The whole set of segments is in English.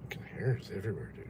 Fucking hairs everywhere, dude.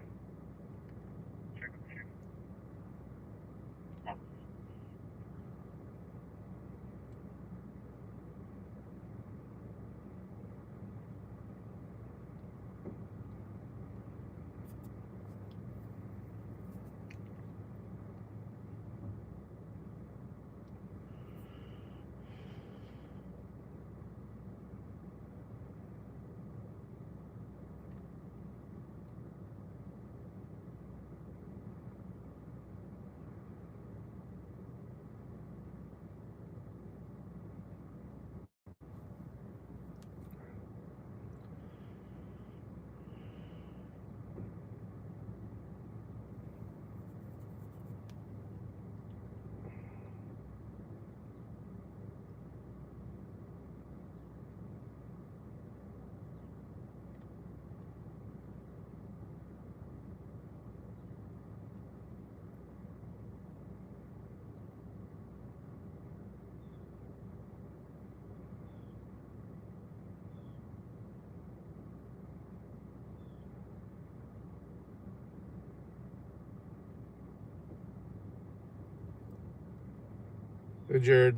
Hey, Jared.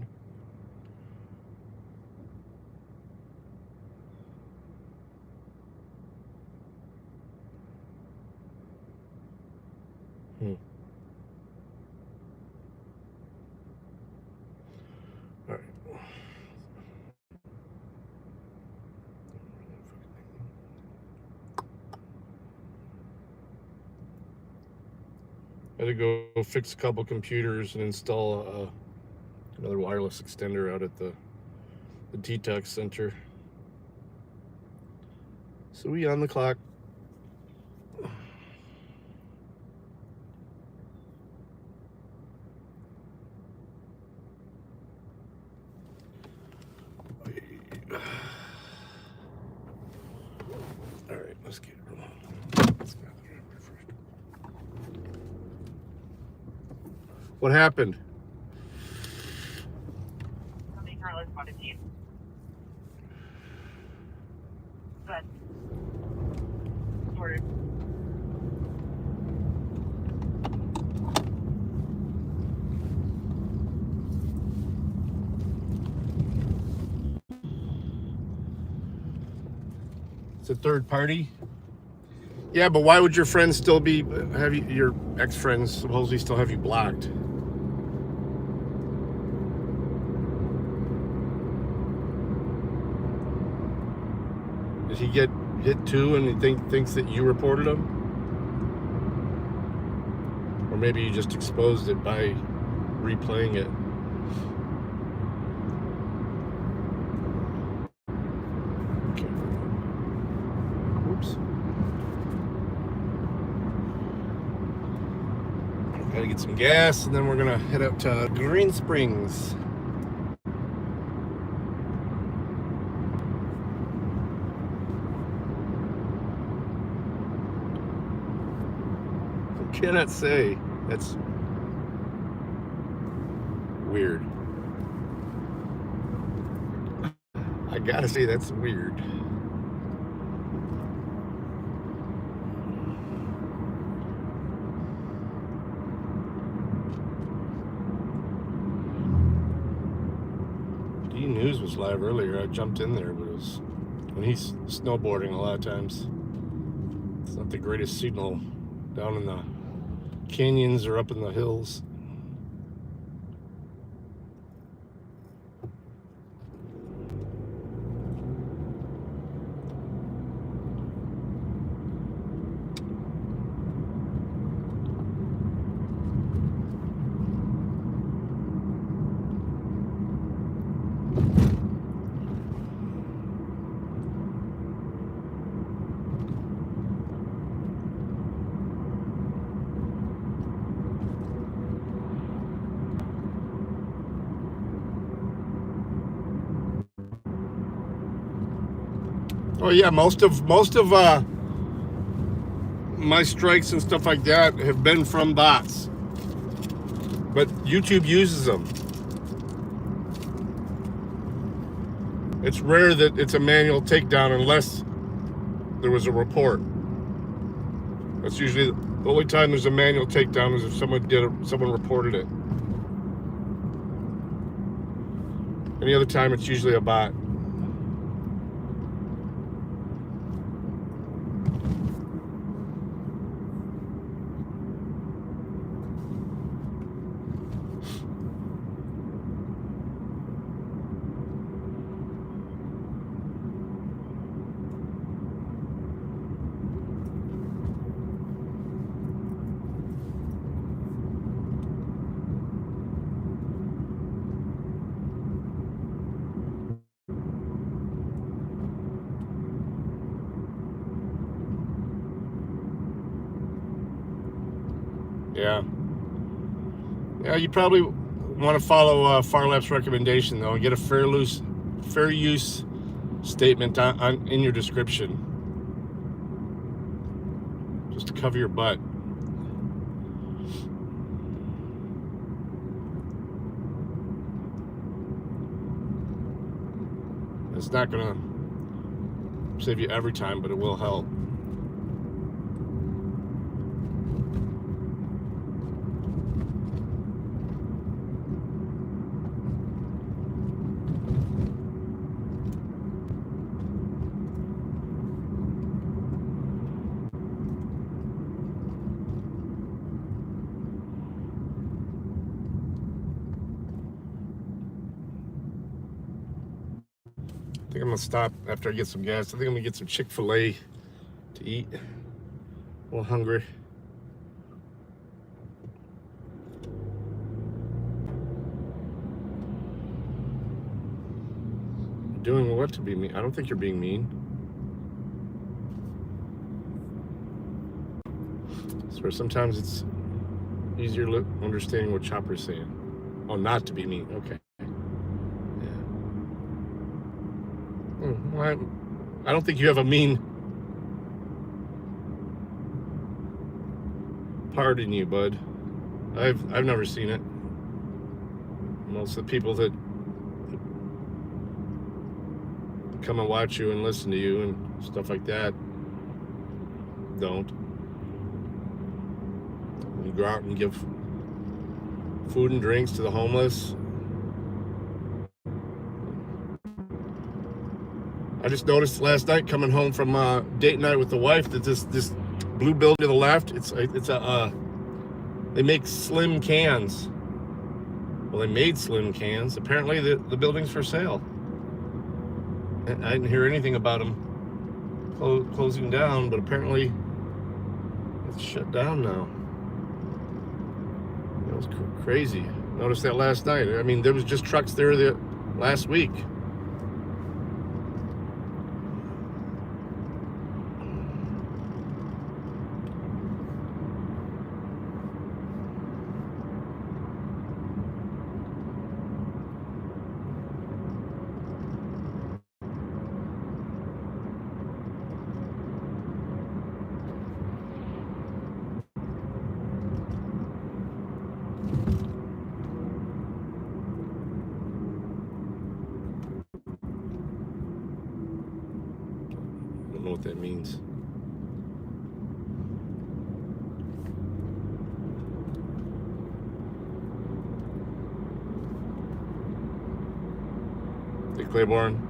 All right. I had to go fix a couple computers and install another wireless extender out at the detox center. So we on the clock. All right, let's get it rolling. Let's grab the wrapper first. What happened? Something Carlos wanted to you. But ordered. It's a third party. Yeah, but why would your friends still be your ex-friends supposedly still have you blocked? Did he get hit too and he thinks that you reported him? Or maybe you just exposed it by replaying it. Okay. Oops. Gotta get some gas and then we're gonna head out to Green Springs. Cannot say. That's weird. I gotta say that's weird. D News was live earlier. I jumped in there, but it was when he's snowboarding a lot of times. It's not the greatest signal down in the canyons or up in the hills. Oh yeah, most of my strikes and stuff like that have been from bots, but YouTube uses them. It's rare that it's a manual takedown unless there was a report. That's usually the only time there's a manual takedown is if someone reported it. Any other time, it's usually a bot. Yeah. Yeah, you probably want to follow Farlap's recommendation, though, and get a fair use statement in your description, just to cover your butt. It's not gonna save you every time, but it will help. I think I'm gonna stop after I get some gas. I think I'm gonna get some Chick-fil-A to eat. A little hungry. Doing what to be mean? I don't think you're being mean. So sometimes it's easier understanding what Chopper's saying. Oh, not to be mean. Okay. Well, I don't think you have a mean part in you, bud. I've never seen it. Most of the people that come and watch you and listen to you and stuff like that don't. You go out and give food and drinks to the homeless. I just noticed last night coming home from date night with the wife that this blue building to the left, it's a they make slim cans. Well, they made slim cans. Apparently the building's for sale. And I didn't hear anything about them closing down, but apparently it's shut down now. It was crazy. Noticed that last night. I mean, there was just trucks there last week. I don't know what that means. Hey, Claiborne.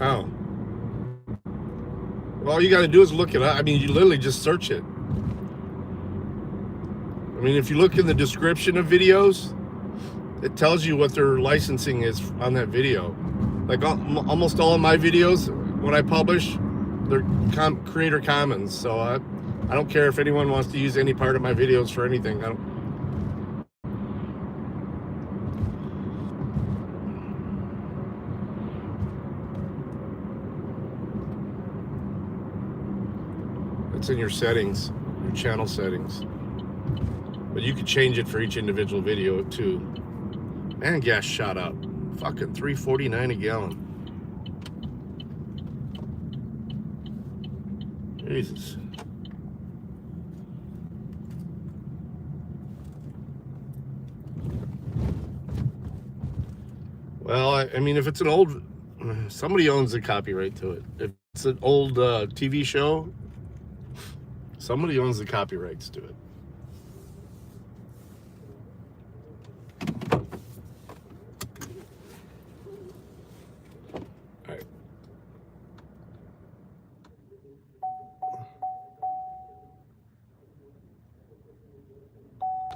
Oh. Well, all you got to do is look it up. I mean, you literally just search it. I mean, if you look in the description of videos, it tells you what their licensing is on that video. Like almost all of my videos, when I publish, they're Creator Commons. So I don't care if anyone wants to use any part of my videos for anything. I don't. It's in your settings, your channel settings. But you can change it for each individual video too. And gas shot up. Fucking $3.49 a gallon. Jesus. Well, I mean, if it's an old, somebody owns the copyright to it. If it's an old TV show, somebody owns the copyrights to it. All right.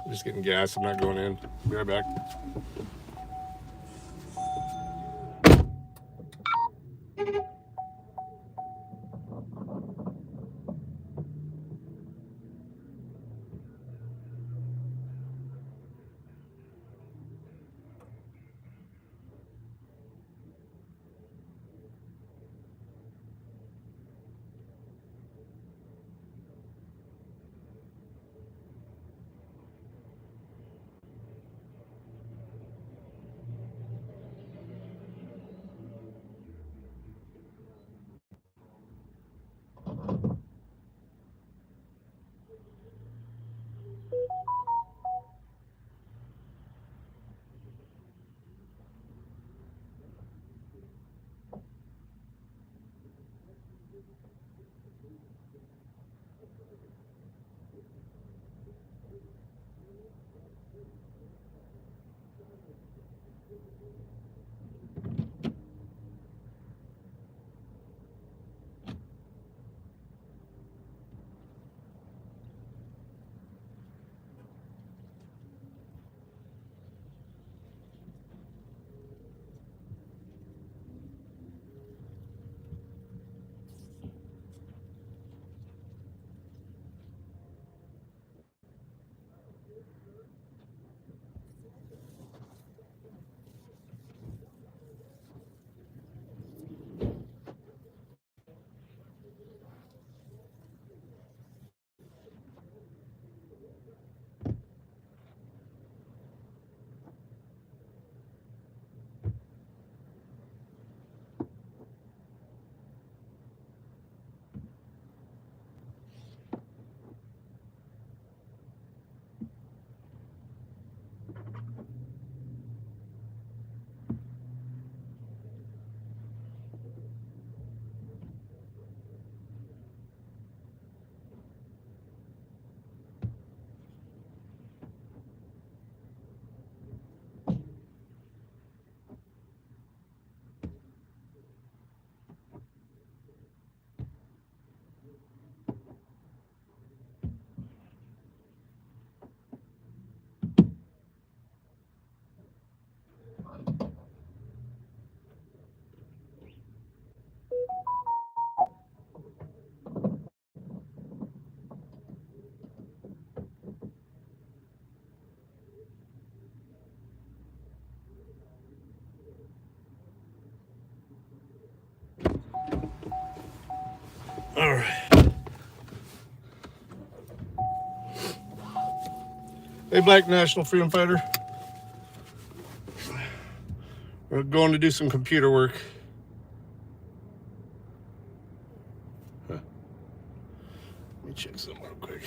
I'm just getting gas. I'm not going in. Be right back. All right. Hey, Black National Freedom Fighter. We're going to do some computer work. Huh. Let me check something real quick.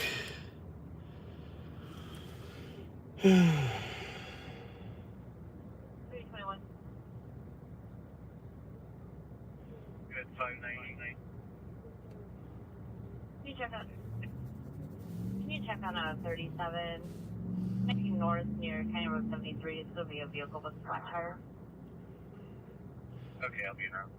321. at 590. Can you check on a 37? Making north near County Road 73. It's going to be a vehicle with a flat tire. Okay, I'll be around.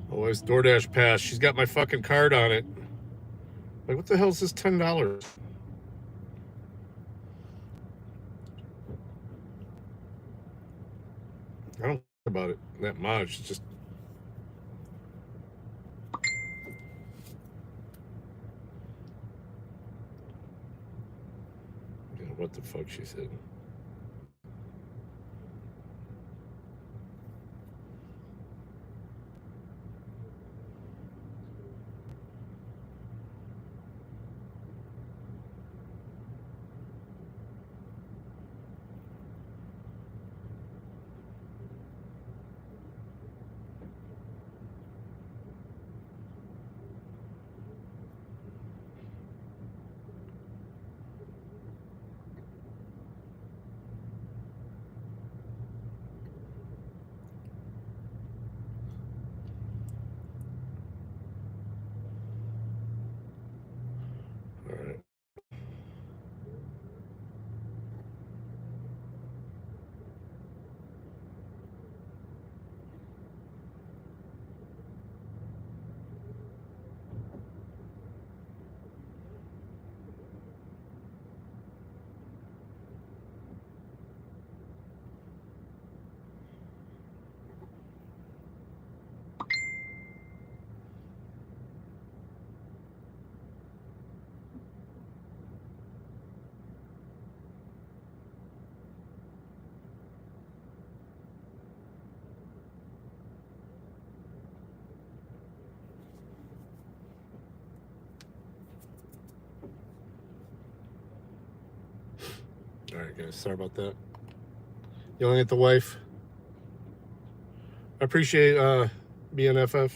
My wife's DoorDash pass. She's got my fucking card on it. Like, what the hell is this $10? I don't care about it that much. It's just. You know, what the fuck she said. All right. All right, guys. Sorry about that. Yelling at the wife. I appreciate BNFF.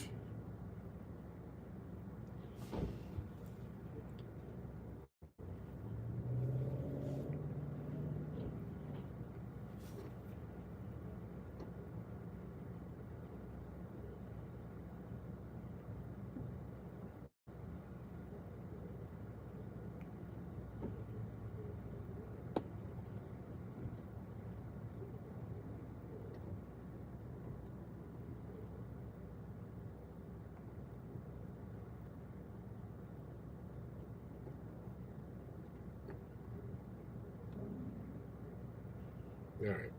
All right.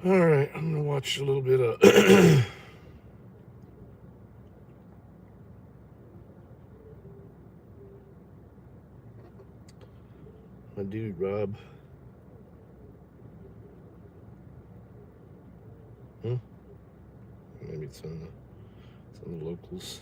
All right, I'm gonna watch a little bit of my dude Rob. Maybe it's on the locals.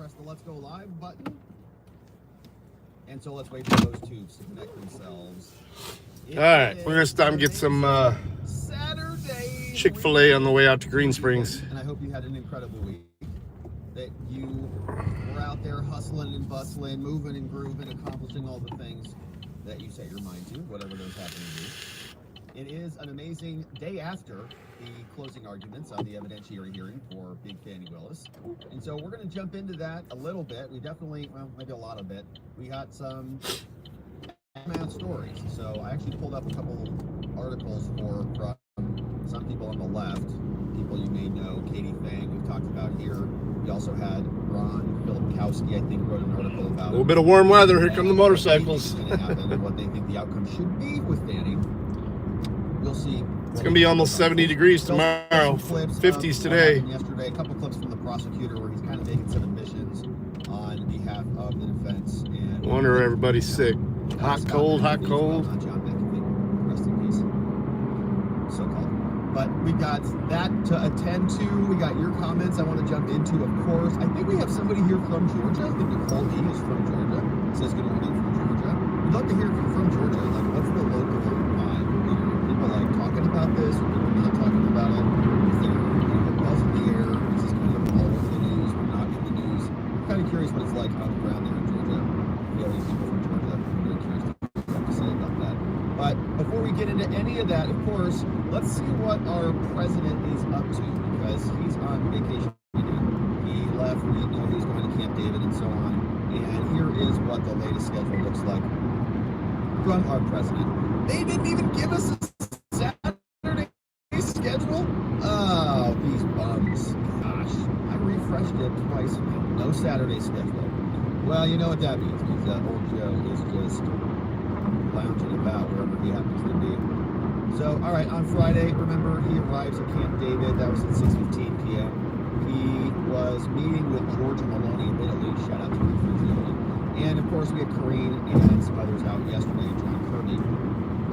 press the Let's Go Live button. And so let's wait for those tubes to connect themselves. All right, we're gonna stop and get some Saturday Chick-fil-A on the way out to Green Springs. And I hope you had an incredible week. That you were out there hustling and bustling, moving and grooving, accomplishing all the things that you set your mind to, whatever those happen to be. It is an amazing day after the closing arguments on the evidentiary hearing for Big Fannie Willis. And so we're going to jump into that a little bit. We definitely, well, maybe a lot of it. We got some stories. So I actually pulled up a couple articles from some people on the left, people you may know, Katie Fang, we've talked about here. We also had Ron Filipkowski, I think, wrote an article about A little bit of warm weather. Here come the motorcycles. And what they think the outcome should be with Fannie. We'll see. It's going to be almost 70 degrees tomorrow, 50s today. Yesterday, a couple clips from the prosecutor where he's kind of making some admissions on behalf of the defense. And wonder everybody's sick. Hot, cold, hot, cold. John McAfee, rest in peace. So-called. But we got that to attend to. We got your comments I want to jump into, of course. I think we have somebody here from Georgia. I think Nicole D is from Georgia. It says good morning from Georgia. We'd love to hear from Georgia. Like, what's the local vibe? People like talking about this, or people not talking about it? Is there balls in the air? Is this kind of all over the news, but not in the news? I'm kind of curious what it's like on the ground there in Georgia. We have these people from Georgia. I'm very curious to have to say about that. But before we get into any of that, of course, let's see what our president is up to, because he's on vacation. He left, we know he's going to Camp David and so on. And here is what the latest schedule looks like from our president. They didn't even give us a Saturday schedule. Oh, these bums. Gosh, I refreshed it twice. No Saturday schedule. Well, you know what that means, because old Joe is just lounging about wherever he happens to be. So, all right, on Friday, remember, he arrives at Camp David. That was at 6:15 p.m. He was meeting with Georgia Maloney in Italy. Shout out to my friends in Italy. And, of course, we had Karine and some others out yesterday, John Kirby.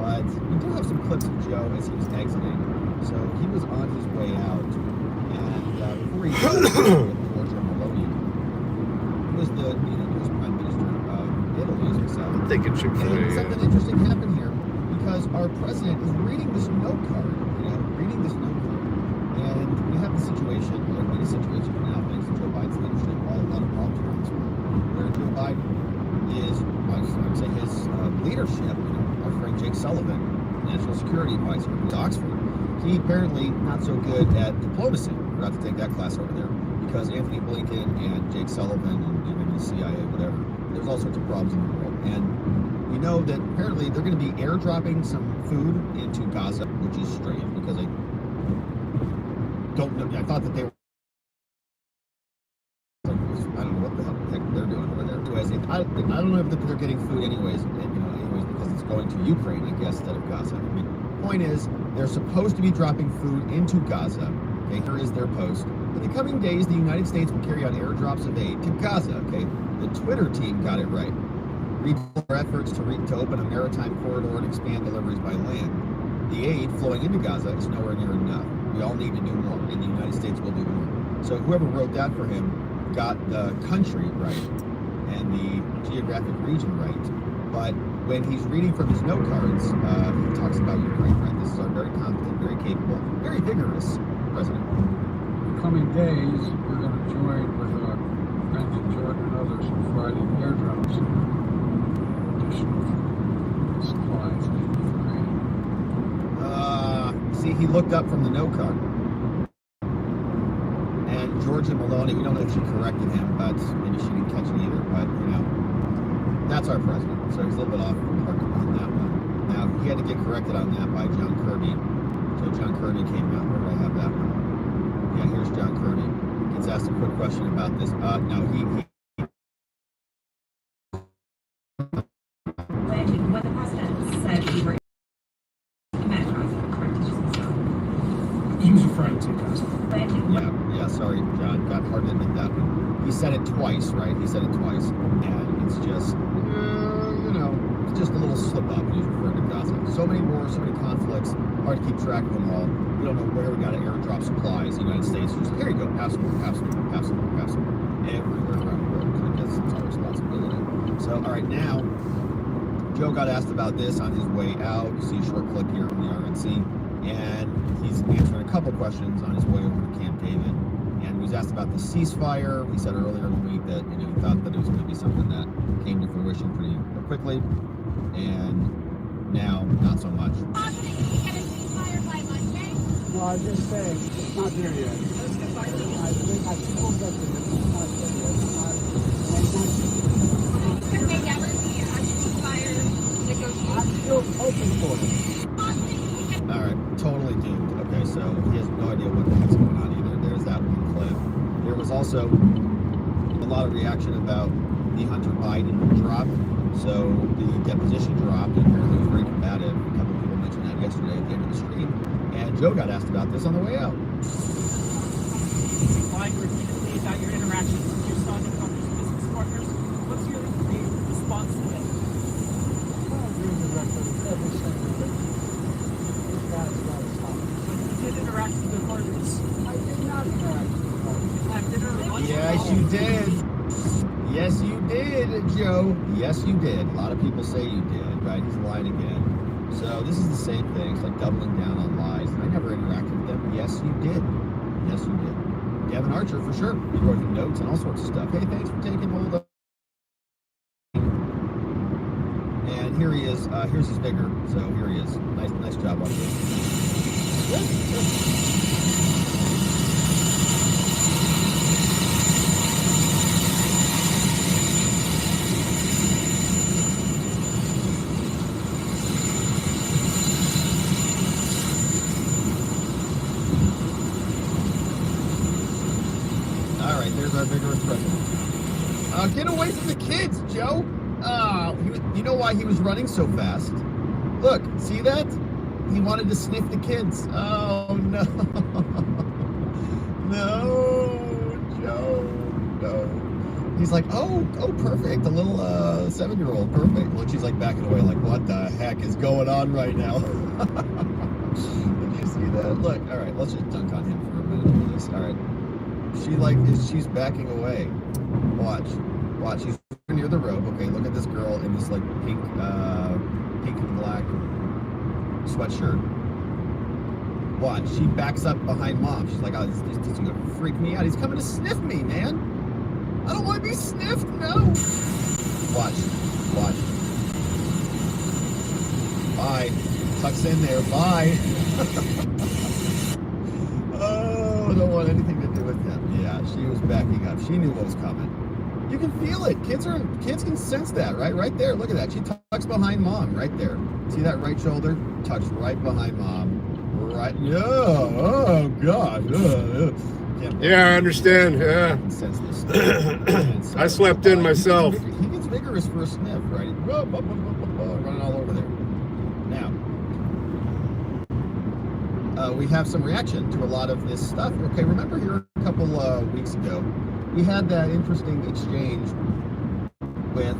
But we do have some clips of Joe as he was exiting. So he was on his way out. And before he met with Georgia Maloney, he was the newest Prime Minister of Italy, as we said. I'm thinking Chick-fil-A. And something interesting happened here, because our president is reading this note card, reading this note card. And we have the situation, or many situations now, thanks to Joe Biden's leadership, a lot of problems around this world, where Joe Biden is, I would say his leadership, our friend Jake Sullivan, National Security Advisor at Oxford, he apparently not so good at diplomacy. Forgot to take that class over there, because Anthony Blinken and Jake Sullivan and maybe the CIA, whatever, there's all sorts of problems in the world. And we know that apparently they're going to be airdropping some food into Gaza, which is strange, because I don't know. I thought that they were. I don't know what the heck they're doing over there. Anyways, I don't know if they're getting food anyways, because it's going to Ukraine, I guess, instead of Gaza. I mean, point is, they're supposed to be dropping food into Gaza. Okay, here is their post. In the coming days, the United States will carry out airdrops of aid to Gaza. Okay, the Twitter team got it right. Redouble our efforts to open a maritime corridor and expand deliveries by land. The aid flowing into Gaza is nowhere near enough. We all need to do more, and the United States will do more. So whoever wrote that for him got the country right and the geographic region right. But when he's reading from his note cards, he talks about Ukraine, right? This is our very competent, very capable, very vigorous president. In the coming days, we're going to join with our friends in Jordan and others in providing airdrops and additional supplies to Ukraine. See, he looked up from the note card. And Georgia Maloney, we don't know if she corrected him, but maybe she didn't catch it either. But, that's our president. So he's a little bit off on that one. Now, he had to get corrected on that by John Kirby. So John Kirby came out. Where do I have that one? Yeah, here's John Kirby. Gets asked a quick question about this. No, What the president said we were He was referring to Gaza. Yeah, sorry, John, got hard to admit that one. He said it twice, right? He said it twice. And it's just, it's just a little slip up when he's referring to Gaza. So many wars, so many conflicts, hard to keep track of them all. We don't know where we got to airdrop supplies. The United States just, here you go, have some more, everywhere around. right, now, Joe got asked about this on his way out. You see a short clip here from the RNC, and he's answering a couple questions on his way over to Camp David. And he was asked about the ceasefire. He said earlier in the week that he thought that it was going to be something that came to fruition pretty quickly, and now not so much. Well, I just saying, it's not there yet. I think I told that to him, it's not there yet. Could they ever be a ceasefire negotiation? I'm still hoping for it. All right, totally doomed. Okay, so he has no idea what the heck's going on either. There's that one clip. There was also a lot of reaction about the Hunter Biden drop. So the deposition dropped, and apparently it was very combative. A couple of people mentioned that yesterday at the end of the stream. And Joe got asked about this on the way out. Lying repeatedly about your interactions with your son and other business partners. What's your response to this? I agree with that, but every single day. This guy's got to stop. When you did interact with the partners, I did not interact with the party. have dinner or lunch? Yes, you did. Yes, you did, Joe. Yes, you did. A lot of people say you did, right? He's lying again. So this is the same thing. It's like doubling down on lies. I never interacted with them. Yes, you did. Yes, you did. Gavin Archer, for sure. He wrote him notes and all sorts of stuff. Hey, thanks for taking hold of. And here he is. Here's his vigor. So here he is. Nice job on this. There's our vigorous president. Get away from the kids, Joe. You know why he was running so fast? Look, see that? He wanted to sniff the kids. Oh, no. No, Joe, no. He's like, oh, perfect. A little 7-year-old, perfect. Well, she's like backing away like, what the heck is going on right now? Did you see that? Look, all right, let's just dunk on him for a minute for this. All right. She's backing away. Watch. She's near the rope. Okay, look at this girl in this like pink and black sweatshirt. Watch. She backs up behind mom. She's like, oh, this is gonna freak me out. He's coming to sniff me, man. I don't want to be sniffed. No. Watch. Bye. Tucks in there. Bye. Oh, I don't want anything to do with him. Yeah, she was backing up. She knew what was coming. You can feel it. Kids can sense that, right? Right there. Look at that. She tucks behind mom right there. See that right shoulder? Tucks right behind mom. Right. Yeah. Oh God. Yeah, I understand. Yeah. I can sense this. I slept in myself. He gets vigorous for a sniff, right? Running all over there. Now. We have some reaction to a lot of this stuff. Okay, remember here a couple weeks ago, we had that interesting exchange with,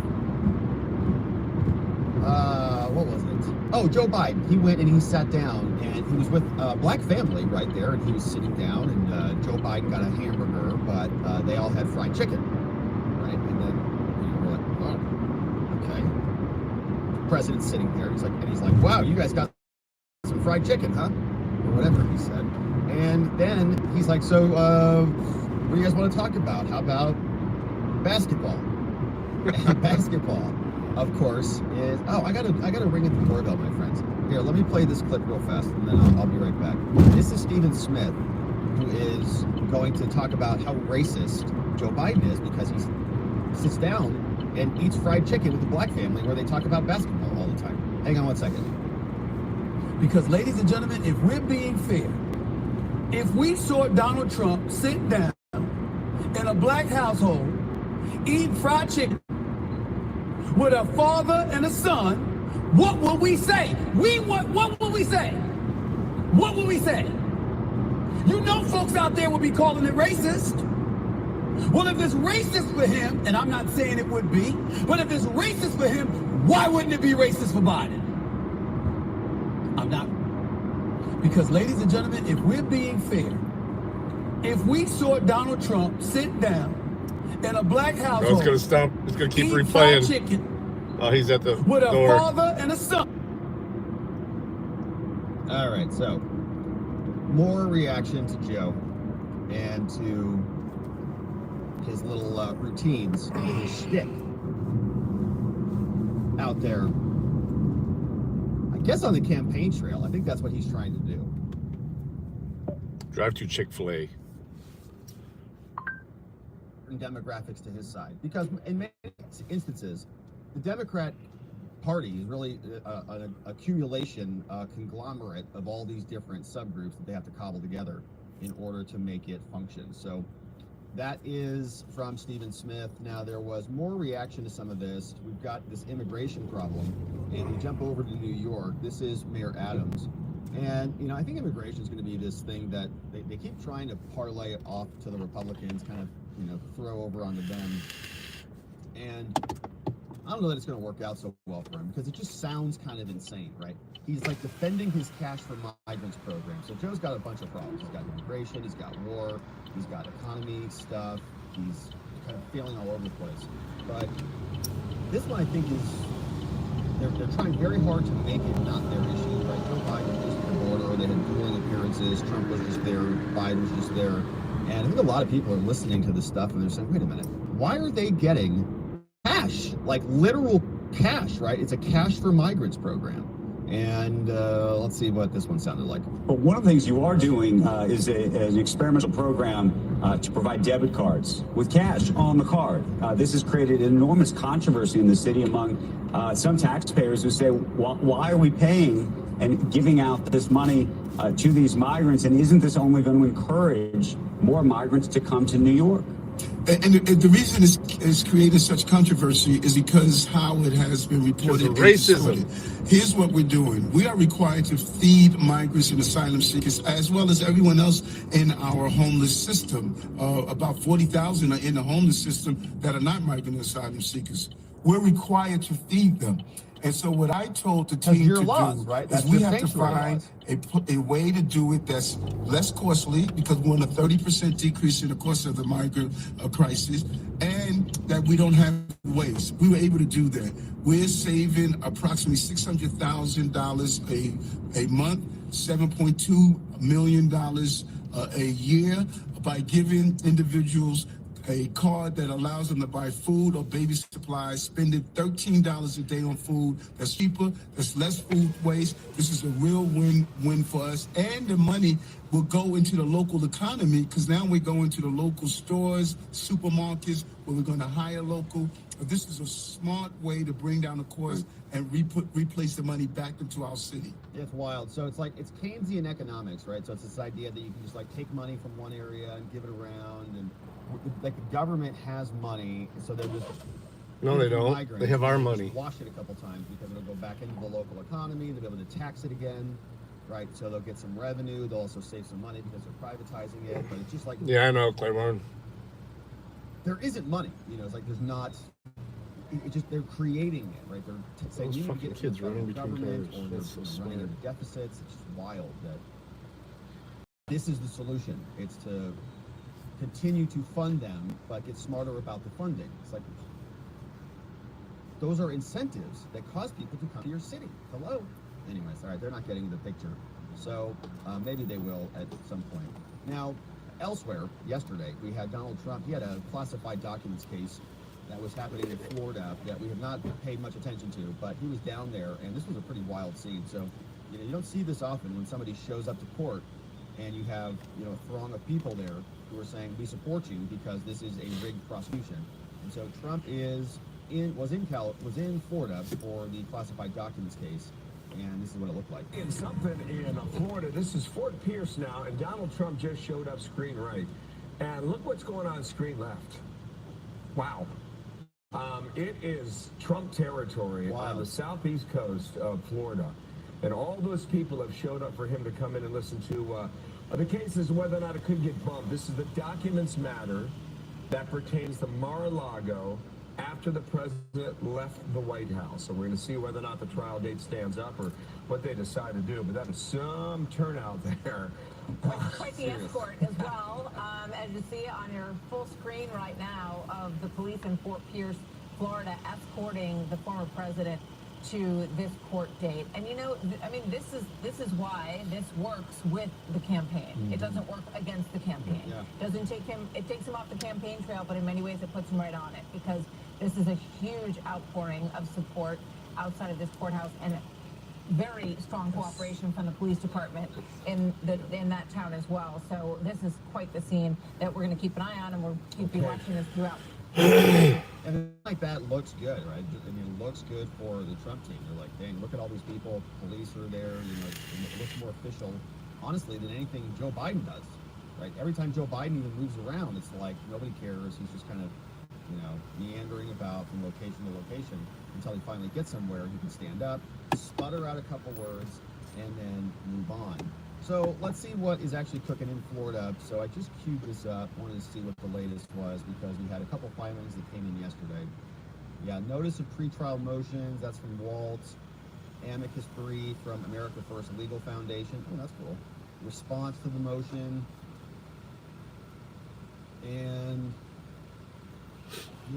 what was it? Oh, Joe Biden. He went and he sat down, and he was with a black family right there, and he was sitting down, and Joe Biden got a hamburger, but they all had fried chicken, right? And then we're like, oh, okay. The president's sitting there, he's like, wow, you guys got some fried chicken, huh? Or whatever he said. And then he's like, so what do you guys want to talk about? How about basketball? Basketball, of course, is I gotta ring at the doorbell, my friends. Here, let me play this clip real fast, and then I'll be right back. This is Stephen Smith, who is going to talk about how racist Joe Biden is because he sits down and eats fried chicken with the black family where they talk about basketball all the time. Hang on one second. Because, ladies and gentlemen, if we're being fair, if we saw Donald Trump sit down in a black household, eat fried chicken with a father and a son, what would we say? What would we say? What would we say? You know folks out there would be calling it racist. Well, if it's racist for him, and I'm not saying it would be, but if it's racist for him, why wouldn't it be racist for Biden? I'm not. Because, ladies and gentlemen, if we're being fair, if we saw Donald Trump sit down in a black household, No, it's gonna stop. It's gonna keep eat replaying. fried chicken Oh, he's at the with a door. father and a son. All right, so more reaction to Joe and to his little routines and his shtick out there. I guess on the campaign trail. I think that's what he's trying to do. Drive to Chick-fil-A. Demographics to his side, because in many instances, the Democrat Party is really an accumulation, conglomerate of all these different subgroups that they have to cobble together in order to make it function. So that is from Stephen Smith. Now, there was more reaction to some of this. We've got this immigration problem, and we jump over to New York. This is Mayor Adams. And, you know, I think immigration is going to be this thing that they keep trying to parlay it off to the Republicans, kind of, you know, throw over onto them. And I don't know that it's going to work out so well for him, because it just sounds kind of insane, right? He's like defending his Cash for Migrants program. So Joe's got a bunch of problems. He's got immigration, he's got war, he's got economy stuff. He's kind of failing all over the place. But this one, I think, is they're trying very hard to make it not their issue, right? Joe Biden was at the border. They had dueling appearances. Trump was just there. Biden was just there. And I think a lot of people are listening to this stuff and they're saying, wait a minute, why are they getting cash, like literal cash, right? It's a Cash for Migrants program. And let's see what this one sounded like. But one of the things you are doing is an experimental program to provide debit cards with cash on the card. This has created enormous controversy in the city among some taxpayers who say, why are we paying and giving out this money to these migrants? And isn't this only going to encourage more migrants to come to New York? And the reason it's created such controversy is because how it has been reported. Racism. Here's what we're doing. We are required to feed migrants and asylum seekers, as well as everyone else in our homeless system. About 40,000 are in the homeless system that are not migrant and asylum seekers. We're required to feed them. And so what I told the team to do is we have to find a way to do it that's less costly, because we want a 30% decrease in the cost of the migrant crisis, and that we don't have waste. We were able to do that. We're saving approximately $600,000 a month, $7.2 million a year by giving individuals a card that allows them to buy food or baby supplies, spending $13 a day on food. That's cheaper, that's less food waste. This is a real win-win for us. And the money will go into the local economy, because now we're going to the local stores, supermarkets, where we're going to hire local. This is a smart way to bring down the cost and replace the money back into our city. It's wild. So it's like, it's Keynesian economics, right? So it's this idea that you can just like take money from one area and give it around, and like the government has money, so they're just no, they don't. They have our money. Wash it a couple times because it'll go back into the local economy. They'll be able to tax it again, right? So they'll get some revenue. They'll also save some money because they're privatizing it. But it's just like, yeah, I know, Claiborne. There isn't money, you know. It's like there's not. It just, they're creating it, right? They're saying those you fucking get kids running between government, cars. or That's so they're running smart. into deficits. It's just wild that this is the solution. It's to continue to fund them, but get smarter about the funding. It's like, those are incentives that cause people to come to your city. Hello? Anyways, all right, they're not getting the picture. So maybe they will at some point. Now, elsewhere, yesterday, we had Donald Trump. He had a classified documents case that was happening in Florida that we have not paid much attention to, but he was down there, and this was a pretty wild scene. So, you know, you don't see this often when somebody shows up to court and you have, you know, a throng of people there who are saying, we support you because this is a rigged prosecution. And so Trump was in Florida for the classified documents case, and this is what it looked like. In something in Florida, this is Fort Pierce now, and Donald Trump just showed up screen right. And look what's going on screen left. Wow. It is Trump territory on the southeast coast of Florida. And all those people have showed up for him to come in and listen to the case is whether or not it could get bumped. This is the documents matter that pertains to Mar-a-Lago after the president left the White House. So we're going to see whether or not the trial date stands up or what they decide to do. But that is some turnout there. Quite the escort as well, as you see on your full screen right now of the police in Fort Pierce. Florida escorting the former president to this court date. And you know, I mean, this is why this works with the campaign. It doesn't work against the campaign. It takes him off the campaign trail, but in many ways it puts him right on it, because this is a huge outpouring of support outside of this courthouse, and very strong cooperation from the police department in that town as well. So this is quite the scene that we're going to keep an eye on, and we'll keep watching this throughout. And like that looks good, right? I mean, it looks good for the Trump team. They're like, dang, look at all these people. Police are there. You know, it looks more official, honestly, than anything Joe Biden does, right? Every time Joe Biden even moves around, it's like nobody cares. He's just kind of, you know, meandering about from location to location until he finally gets somewhere. He can stand up, sputter out a couple words, and then move on. So let's see what is actually cooking in Florida. So I just queued this up, wanted to see what the latest was, because we had a couple filings that came in yesterday. Yeah, notice of pretrial motions, that's from Walt. Amicus brief from America First Legal Foundation. Oh, that's cool. Response to the motion. And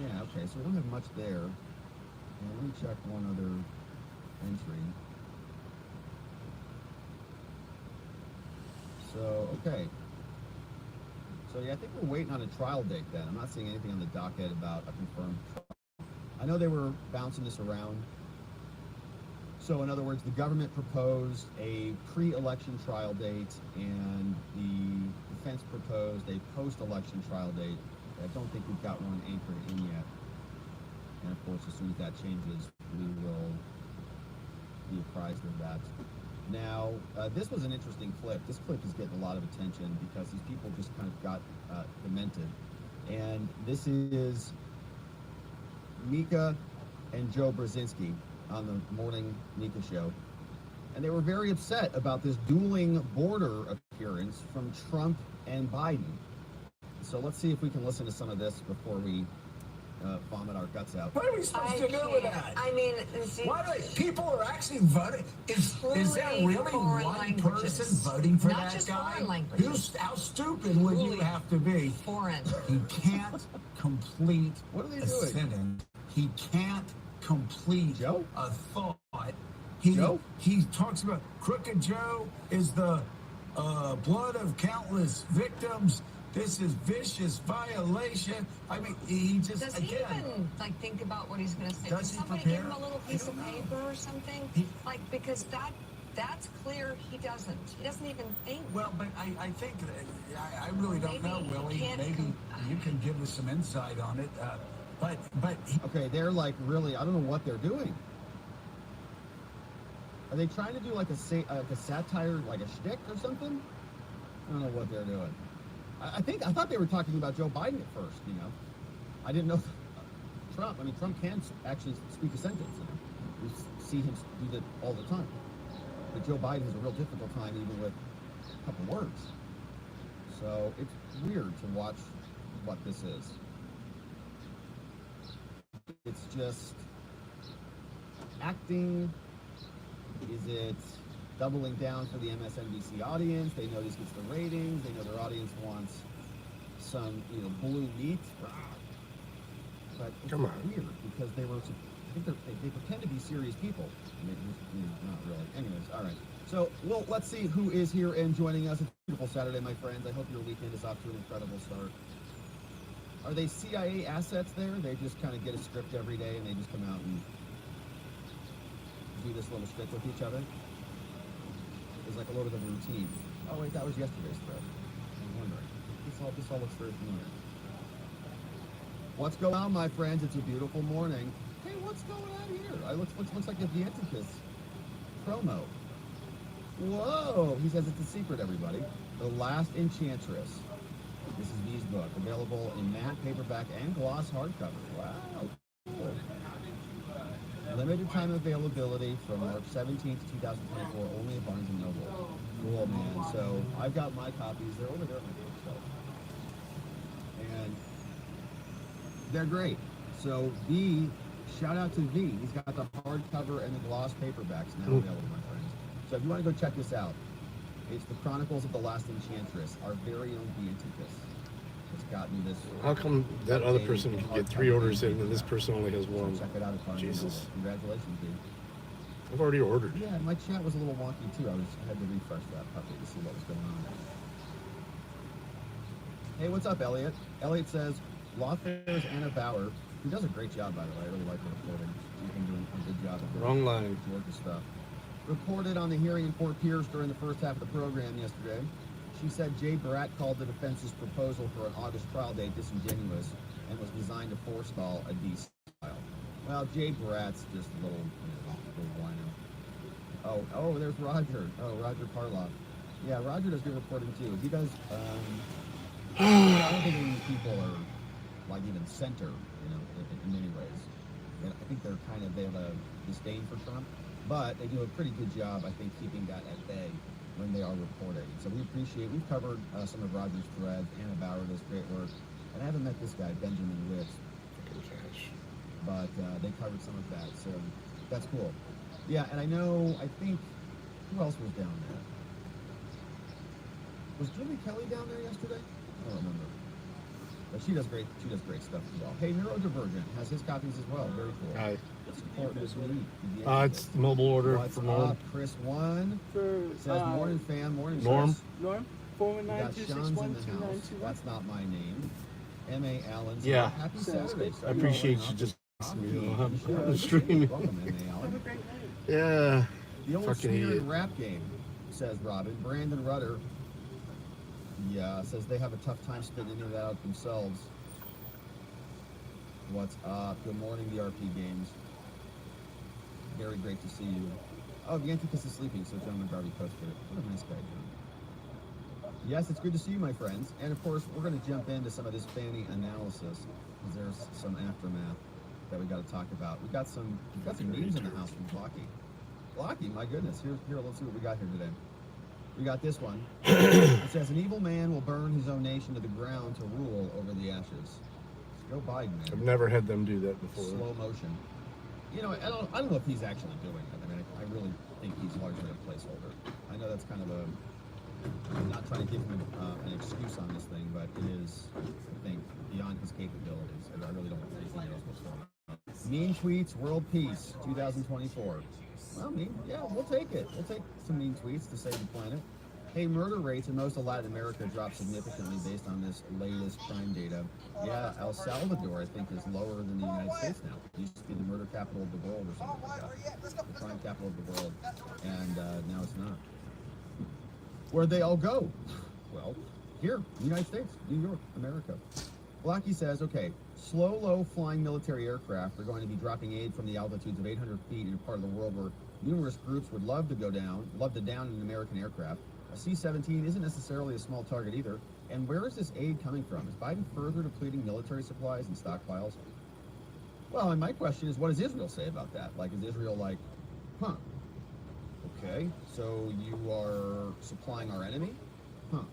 yeah, okay, so we don't have much there. And let me check one other entry. So, okay. So, yeah, I think we're waiting on a trial date then. I'm not seeing anything on the docket about a confirmed trial. I know they were bouncing this around. So, in other words, the government proposed a pre-election trial date, and the defense proposed a post-election trial date. I don't think we've got one anchored in yet. And, of course, as soon as that changes, we will be apprised of that. Now, this was an interesting clip. This clip is getting a lot of attention because these people just kind of got demented. And this is Mika and Joe Brzezinski on the morning Mika show. And they were very upset about this dueling border appearance from Trump and Biden. So let's see if we can listen to some of this before we vomit our guts out. What are we supposed to do with that? I mean, why do people are actually voting? Is there really one person voting for that guy? How stupid would you have to be? He can't complete a sentence. He can't complete a thought. He talks about Crooked Joe is the blood of countless victims. This is vicious violation. I mean, he just, does he even think about what he's going to say? Does he somebody give him a little piece of paper or something? Because that's clear he doesn't. He doesn't even think. Well, but I think I really don't know, Willie. Maybe you can give us some insight on it. But okay, they're like really, I don't know what they're doing. Are they trying to do like a satire, like a shtick or something? I don't know what they're doing. I thought they were talking about Joe Biden at first, you know. I didn't know Trump. I mean, Trump can actually speak a sentence, you know. We see him do that all the time. But Joe Biden has a real difficult time even with a couple words. So it's weird to watch what this is. It's just acting. Is it doubling down for the MSNBC audience? They know this gets the ratings. They know their audience wants some, you know, blue meat. But it's weird because they were, I think they pretend to be serious people. I mean, you know, not really. Anyways, all right. So, well, let's see who is here and joining us. It's a beautiful Saturday, my friends. I hope your weekend is off to an incredible start. Are they CIA assets there? They just kind of get a script every day and they just come out and do this little script with each other? It's like a little bit of a routine. Oh wait, that was yesterday's thread. I'm wondering. This all looks very familiar. What's going on, my friends? It's a beautiful morning. Hey, what's going on here? Looks like a Vianticus promo. Whoa! He says it's a secret, everybody. The Last Enchantress. This is V's book, available in matte, paperback, and gloss hardcover. Wow. Cool. Limited time availability from March 17th, 2024, only at Barnes & Noble. Cool, man. So I've got my copies. They're over there at my bookshelf. And they're great. So V, shout out to V. He's got the hardcover and the gloss paperbacks now available, my friends. So if you want to go check this out, it's the Chronicles of the Last Enchantress, our very own Vianticus. has gotten this. How come that other person can get 3 orders in and this person only has 1? Check it out. Jesus. Congratulations, dude. I've already ordered. Yeah, my chat was a little wonky too. I had to refresh that puppy to see what was going on. Hey, what's up, Elliot? Elliot says, Lawfare's Anna Bauer, who does a great job, by the way. I really like her reporting. She's been doing a good job of Wrong line. Georgia stuff. Reported on the hearing in Fort Pierce during the first half of the program yesterday. She said Jay Barat called the defense's proposal for an August trial date disingenuous and was designed to forestall a DC trial. Well, Jay Barat's just a little wino. Oh, there's Roger. Oh, Roger Parloff. Yeah, Roger does good reporting too. He does. I don't think any of these people are like even center, in many ways. And I think they have a disdain for Trump, but they do a pretty good job, I think, keeping that at bay when they are reporting. So we've covered some of Roger's threads. Anna Bauer does great work. And I haven't met this guy, Benjamin Witz, but they covered some of that, so that's cool. Yeah, and I think, who else was down there? Was Julie Kelly down there yesterday? I don't remember. But she does great stuff as well. Hey, Neurodivergent has his copies as well. Very cool. Hi. Support this week. It's mobile order What's for Norm. up? Chris 1 says morning fam, morning Norm. Chris. Norm, We got Sean's in the house. That's not my name. M.A. Allen. Yeah. Happy Saturday. I appreciate you just I'm streaming. Welcome, M.A. Allen. Yeah. The old Fucking smeared idiot. rap game, says Robin. Brandon Rudder, says they have a tough time spitting any of that out themselves. What's up? Good morning, the RP Games. Very great to see you. Oh, the Anticus is sleeping, so John McGarvey posted it. What a nice guy, John. Yes, it's good to see you, my friends. And of course, we're going to jump into some of this Fanny analysis, because there's some aftermath that we got to talk about. We've got some memes in the house from Blocky. Blocky, my goodness. Here, let's see what we got here today. We got this one. It says, an evil man will burn his own nation to the ground to rule over the ashes. Joe Biden, man. I've never had them do that before. Slow motion. I don't know if he's actually doing it. I mean, I really think he's largely a placeholder. I know that's kind of I'm not trying to give him an excuse on this thing, but it is, I think, beyond his capabilities. And I really don't think he knows what's going on. Mean tweets, world peace, 2024. Well, we'll take it. We'll take some mean tweets to save the planet. Hey, murder rates in most of Latin America dropped significantly based on this latest crime data. Yeah, El Salvador, I think, is lower than the United States now. It used to be the murder capital of the world or something like that. The crime capital of the world. And now it's not. Where'd they all go? Well, here, United States, New York, America. Blocky says, okay, slow, low-flying military aircraft are going to be dropping aid from the altitudes of 800 feet in a part of the world where numerous groups would love to down an American aircraft. A C-17 isn't necessarily a small target either. And where is this aid coming from? Is Biden further depleting military supplies and stockpiles? Well, and my question is, what does Israel say about that? Like, is Israel like, okay, so you are supplying our enemy? And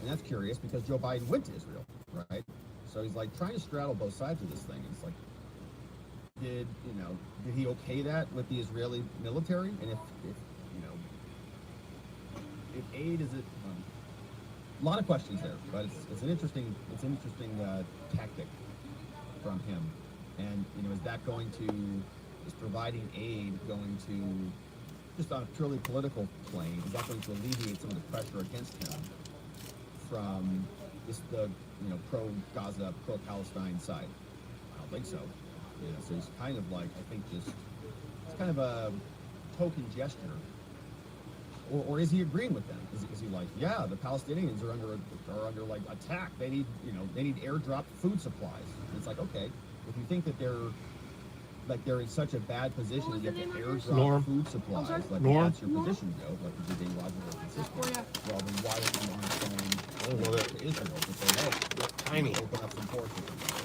that's curious because Joe Biden went to Israel, right? So he's like trying to straddle both sides of this thing. It's like, did he okay that with the Israeli military? And if aid is it? A lot of questions there, but it's an interesting tactic from him. And is providing aid going to, just on a purely political plane, is that going to alleviate some of the pressure against him from the pro-Gaza, pro-Palestine side? I don't think so. So he's kind of like, I think it's kind of a token gesture. Or is he agreeing with them? Is he like, yeah, the Palestinians are under like attack. They need airdrop food supplies. And it's like, okay, if you think that they're in such a bad position that you have to airdrop food supplies, like that's your position, Joe, like you're being logical and consistent. Well, then why don't you understand to Israel to say, hey, tiny, open up some ports?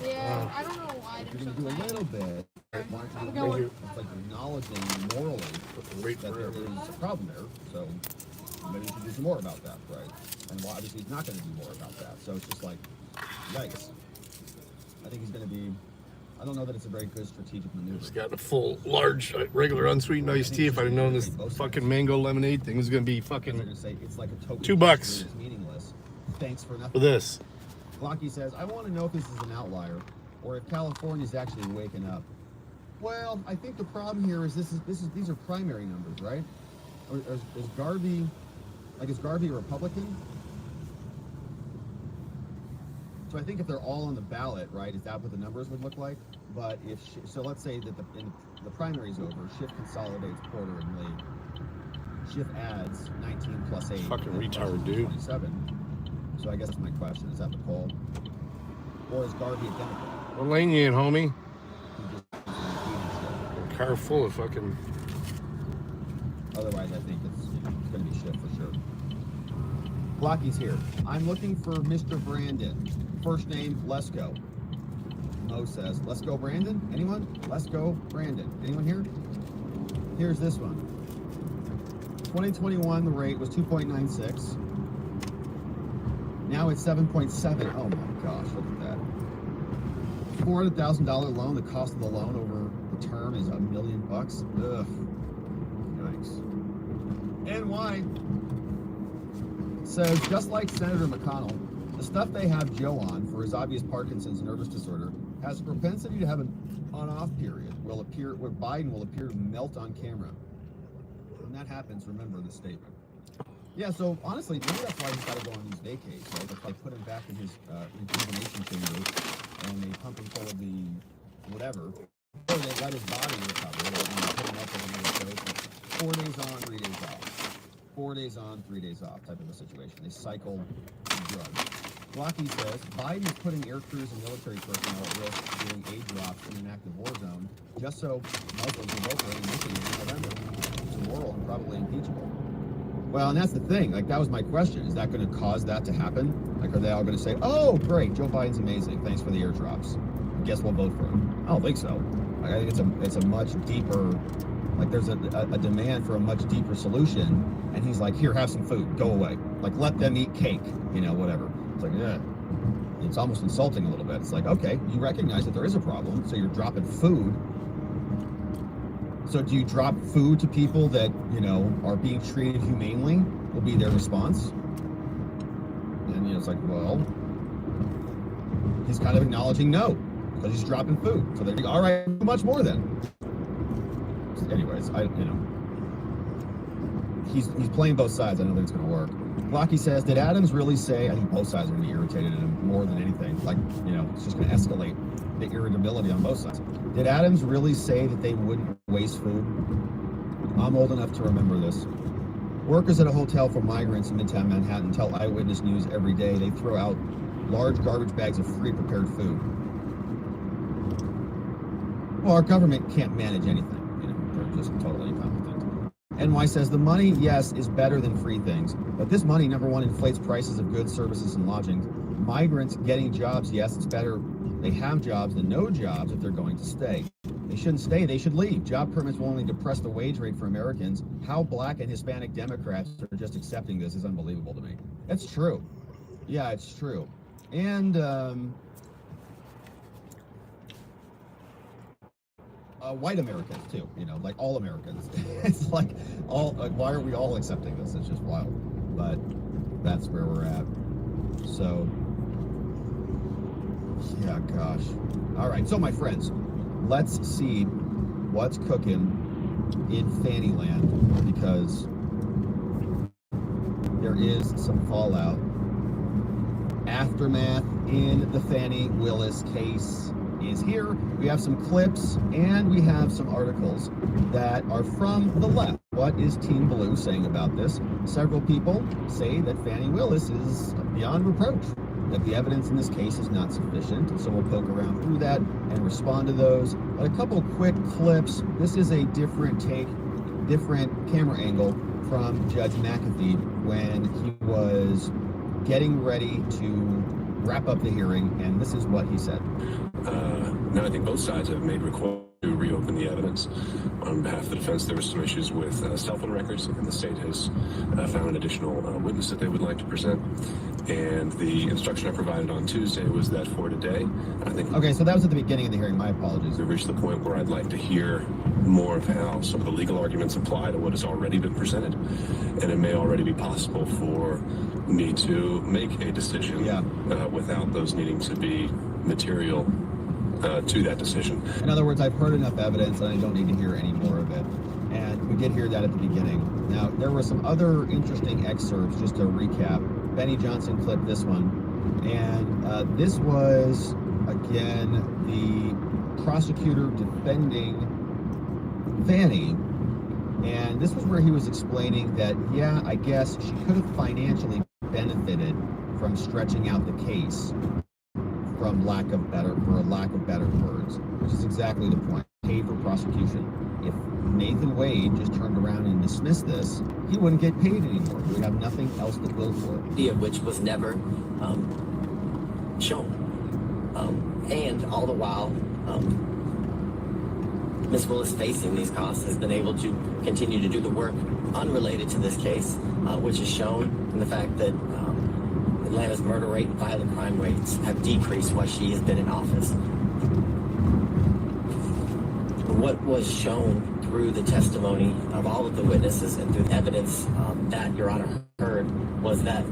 Yeah, I don't know why. If you're gonna do a little bit, why don't you do it's like acknowledging morally that there is a problem there, so maybe you should do some more about that, right? And well, obviously he's not going to do more about that, so it's just like, yikes. I think he's going to be, I don't know that it's a very good strategic maneuver. Just got a full, large, regular unsweetened iced tea. If I'd have known this fucking mango lemonade thing was going to be fucking it's like a token $2. it's meaningless. Thanks for nothing. For this. Glocky says, I want to know if this is an outlier or if California's actually waking up. Well, I think the problem here is these are primary numbers, right? Or is Garvey, is Garvey a Republican? So I think if they're all on the ballot, right, is that what the numbers would look like? But if, so let's say that the primary's over, Schiff consolidates Porter and Lee. Schiff adds 19 plus 8. Fucking retard, dude. 27. So I guess that's my question. Is that the poll? Or is Garvey a Democrat? What lane you in, homie? Car full of fucking... Otherwise, I think it's going to be Schiff for sure. Glocky's here. I'm looking for Mr. Brandon. First name, Let's Go. Mo says, let's go, Brandon? Anyone? Let's go, Brandon. Anyone here? Here's this one. 2021, the rate was 2.96. Now it's 7.7. Oh my gosh, look at that. $400,000 loan. The cost of the loan over the term is $1 million. Ugh. Yikes. NY says, just like Senator McConnell, the stuff they have Joe on for his obvious Parkinson's nervous disorder has a propensity to have an on-off period where Biden will appear to melt on camera. When that happens, remember the statement. Yeah, so honestly, maybe that's why he's got to go on these vacays, right? If they put him back in his rejuvenation chamber and they pump him full of the whatever, or they let his body recover and put him up on another show. 4 days on, 3 days off. 4 days on, 3 days off type of a situation. They cycle drugs. Glocky says, Biden is putting air crews and military personnel at risk doing aid drops in an active war zone, just so Muslims will vote for him in Michigan in November. It's immoral and probably impeachable. Well, and that's the thing. Like, that was my question. Is that going to cause that to happen? Like, are they all going to say, oh, great, Joe Biden's amazing. Thanks for the airdrops. I guess we'll vote for him. I don't think so. Like, I think it's a much deeper, like, there's a demand for a much deeper solution. And he's like, here, have some food. Go away. Like, let them eat cake, whatever. It's like, yeah. It's almost insulting a little bit. It's like, okay, you recognize that there is a problem, so you're dropping food. So do you drop food to people that, are being treated humanely? Will be their response? And, it's like, well, he's kind of acknowledging no, because he's dropping food. So they're like, all right, much more then. Anyways, he's playing both sides. I don't think it's going to work. Glocky says, did Adams really say, I think both sides are going to be irritated at him more than anything. Like, it's just going to escalate the irritability on both sides. Did Adams really say that they wouldn't waste food? I'm old enough to remember this. Workers at a hotel for migrants in Midtown Manhattan tell Eyewitness News every day they throw out large garbage bags of free prepared food. Well, our government can't manage anything. They're just totally incompetent. NY says the money, yes, is better than free things, but this money, number one, inflates prices of goods, services, and lodging. Migrants getting jobs, yes, it's better they have jobs than no jobs if they're going to stay. They shouldn't stay, they should leave. Job permits will only depress the wage rate for Americans. How Black and Hispanic Democrats are just accepting this is unbelievable to me. That's true. Yeah, it's true. And white Americans too, like all Americans. It's like why are we all accepting this? It's just wild. But that's where we're at. So, yeah, gosh. All right, so my friends, let's see what's cooking in Fannyland, because there is some fallout. Aftermath in the Fannie Willis case is here. We have some clips and we have some articles that are from the left. What is Team Blue saying about this? Several people say that Fannie Willis is beyond reproach, that the evidence in this case is not sufficient. So we'll poke around through that and respond to those. But a couple quick clips. This is a different take, different camera angle from Judge McAfee when he was getting ready to wrap up the hearing, and this is what he said. Now, I think both sides have made requests to reopen the evidence. On behalf of the defense, there were some issues with cell phone records, and the state has found an additional witness that they would like to present. And the instruction I provided on Tuesday was that for today, I think... Okay, so that was at the beginning of the hearing. My apologies. We've reached the point where I'd like to hear more of how some of the legal arguments apply to what has already been presented. And it may already be possible for me to make a decision without those needing to be material to that decision. In other words, I've heard enough evidence and I don't need to hear any more of it. And we did hear that at the beginning. Now, there were some other interesting excerpts, just to recap. Benny Johnson clipped this one. And this was, again, the prosecutor defending Fannie. And this was where he was explaining that, yeah, I guess she could have financially benefited from stretching out the case for lack of better words, which is exactly the point. Paid for prosecution. If Nathan Wade just turned around and dismissed this, he wouldn't get paid anymore. He would have nothing else to bill for. Which was never shown. And all the while, Ms. Willis, facing these costs, has been able to continue to do the work unrelated to this case, which is shown in the fact that Atlanta's murder rate and violent crime rates have decreased while she has been in office. What was shown through the testimony of all of the witnesses and through the evidence that Your Honor heard was that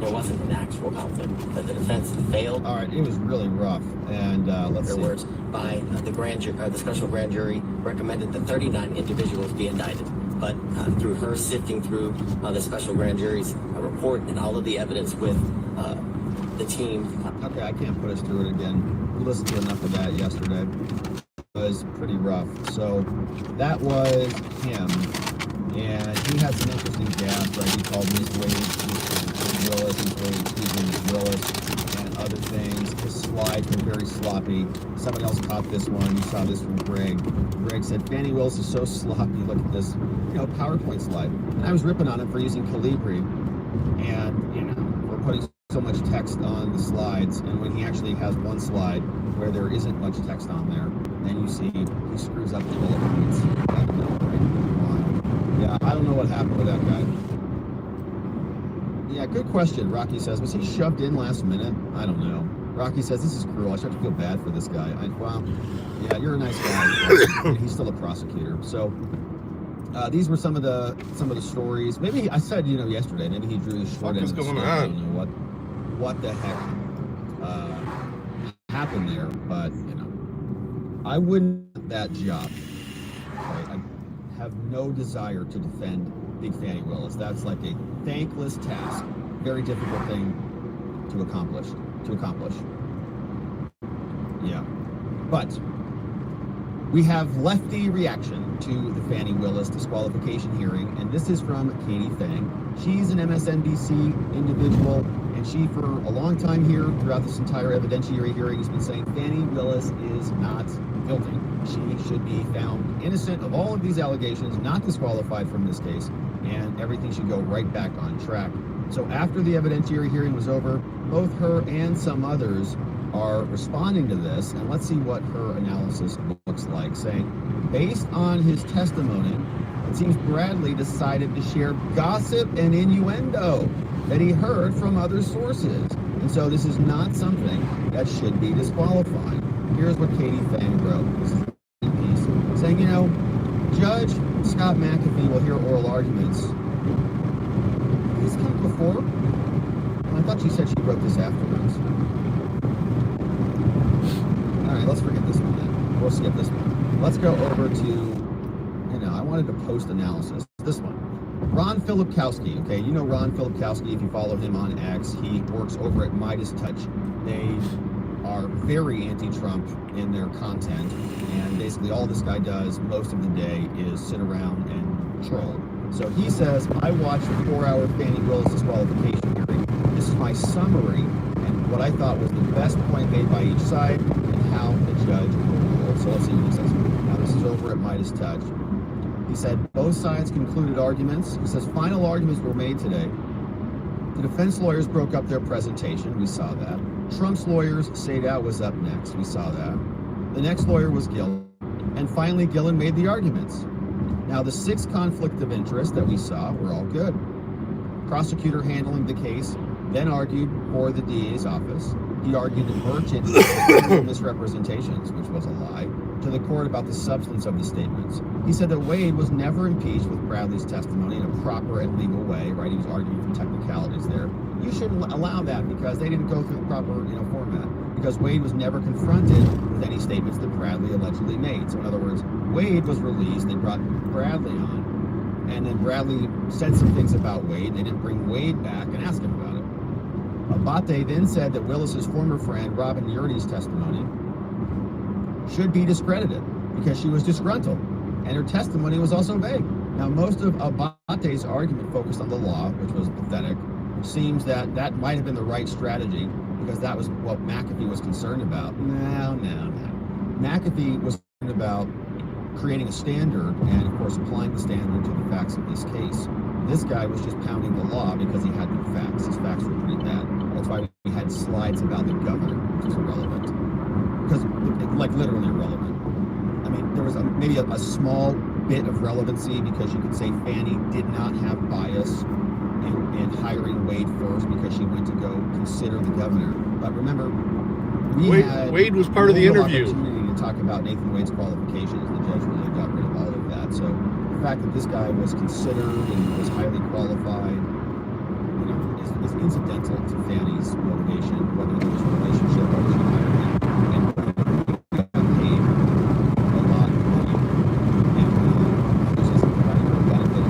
there wasn't an actual conflict, that the defense failed. All right, it was really rough, and let's see. Words by the special grand jury recommended that 39 individuals be indicted. But through her sifting through the special grand jury's report and all of the evidence with the team. Okay, I can't put us through it again. We listened to enough of that yesterday. It was pretty rough. So that was him, and he had some interesting gaps, right? He called Miss Willis, and other things. His slides were very sloppy. Somebody else caught this one. You saw this from Greg. Greg said, Fannie Willis is so sloppy. Look at this, PowerPoint slide. And I was ripping on him for using Calibri, and, for putting so much text on the slides. And when he actually has one slide where there isn't much text on there, then you see he screws up the bullet points. I don't know, right? Yeah, I don't know what happened with that guy. Yeah, good question. Rocky says, was he shoved in last minute? I don't know. Rocky says, this is cruel. I start to feel bad for this guy. Well, yeah, you're a nice guy. He's still a prosecutor. So these were some of the stories. Maybe I said, yesterday, maybe he drew the short end of the stick. I don't know what the heck happened there, but I wouldn't that job. Right? I have no desire to defend Big Fannie Willis. That's like a thankless task, very difficult thing to accomplish. Yeah, but we have lefty reaction to the Fannie Willis disqualification hearing, and this is from Katie Fang. She's an MSNBC individual, and she, for a long time here, throughout this entire evidentiary hearing, has been saying Fannie Willis is not guilty. She should be found innocent of all of these allegations, not disqualified from this case, and everything should go right back on track. So after the evidentiary hearing was over, both her and some others are responding to this, and let's see what her analysis looks like, saying, based on his testimony, it seems Bradley decided to share gossip and innuendo that he heard from other sources. And so this is not something that should be disqualifying. Here's what Katie Fang wrote. This is a piece saying, Judge Scott McAfee will hear oral arguments. Did this come before? I thought she said she wrote this afterwards. All right, let's forget this one then. We'll skip this one. Let's go over to, I wanted to post analysis. This one. Ron Filipkowski. Okay, Ron Filipkowski, if you follow him on X, he works over at Midas Touch. They are very anti-Trump in their content, and basically all this guy does most of the day is sit around and troll. So he says, I watched the 4-hour Fannie Willis disqualification hearing. This is my summary and what I thought was the best point made by each side and how the judge ruled. So let's see what he says. Now this is over at Midas Touch. He said, both sides concluded arguments. He says, final arguments were made today. The defense lawyers broke up their presentation. We saw that. Trump's lawyers, Sadow was up next. We saw that. The next lawyer was Gillen. And finally, Gillen made the arguments. Now, the 6 conflict of interest that we saw were all good. Prosecutor handling the case then argued for the DA's office. He argued the merchant misrepresentations, which was a lie. to the court about the substance of the statements. He said that Wade was never impeached with Bradley's testimony in a proper and legal way, right? He was arguing for technicalities there. You shouldn't allow that because they didn't go through the proper, format. Because Wade was never confronted with any statements that Bradley allegedly made. So in other words, Wade was released, they brought Bradley on, and then Bradley said some things about Wade. They didn't bring Wade back and ask him about it. Abate then said that Willis's former friend, Robin Yurdy's testimony should be discredited because she was disgruntled, and her testimony was also vague. Now, most of Abate's argument focused on the law, which was pathetic. Seems that that might have been the right strategy because that was what McAfee was concerned about. No. McAfee was concerned about creating a standard and, of course, applying the standard to the facts of this case. This guy was just pounding the law because he had no facts. His facts were pretty bad. That's why we had slides about the governor, which is irrelevant. Because, like, literally irrelevant. I mean, there was maybe a small bit of relevancy because you could say Fannie did not have bias in hiring Wade first because she went to go consider the governor. But remember, Wade was part of the interview. Opportunity to talk about Nathan Wade's qualifications. The judge really got rid of all of that. So the fact that this guy was considered and was highly qualified, is incidental to Fannie's motivation, whether there was a relationship or she hired him. And got paid a lot of money, and was just providing her benefit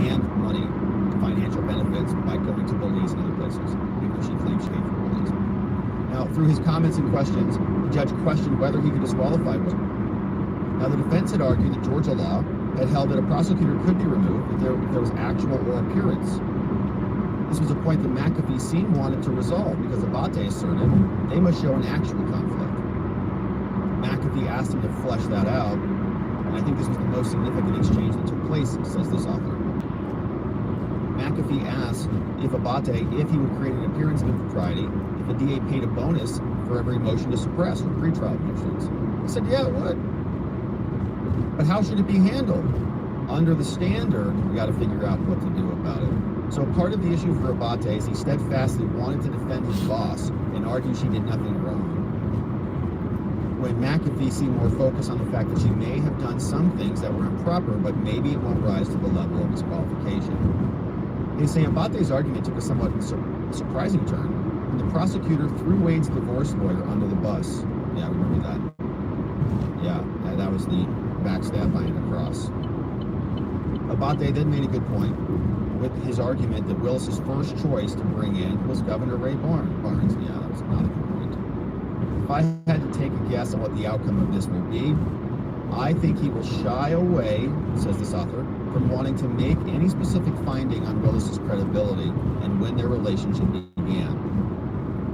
and money, financial benefits by going to Belize and other places, even though she claims she came from Belize. Now, through his comments and questions, the judge questioned whether he could disqualify him. Now, the defense had argued that Georgia law had held that a prosecutor could be removed if there was actual or appearance. This was a point that McAfee seemed wanted to resolve because Abate asserted they must show an actual conflict. McAfee asked him to flesh that out, and I think this was the most significant exchange that took place, says this author. McAfee asked if he would create an appearance of impropriety if the DA paid a bonus for every motion to suppress or pretrial motions. He said, yeah, it would. But how should it be handled? Under the standard, we got to figure out what to do about it. So part of the issue for Abate is he steadfastly wanted to defend his boss and argue she did nothing wrong. When McAfee seemed more focused on the fact that she may have done some things that were improper, but maybe it won't rise to the level of disqualification. They say Abate's argument took a somewhat surprising turn when the prosecutor threw Wade's divorce lawyer under the bus. Yeah, remember that. Yeah, that was the backstab behind the cross. Abate then made a good point with his argument that Willis's first choice to bring in was Governor Ray Barnes. Yeah, that was not a good point. If I had to take a guess on what the outcome of this will be, I think he will shy away, says this author, from wanting to make any specific finding on Willis's credibility and when their relationship began.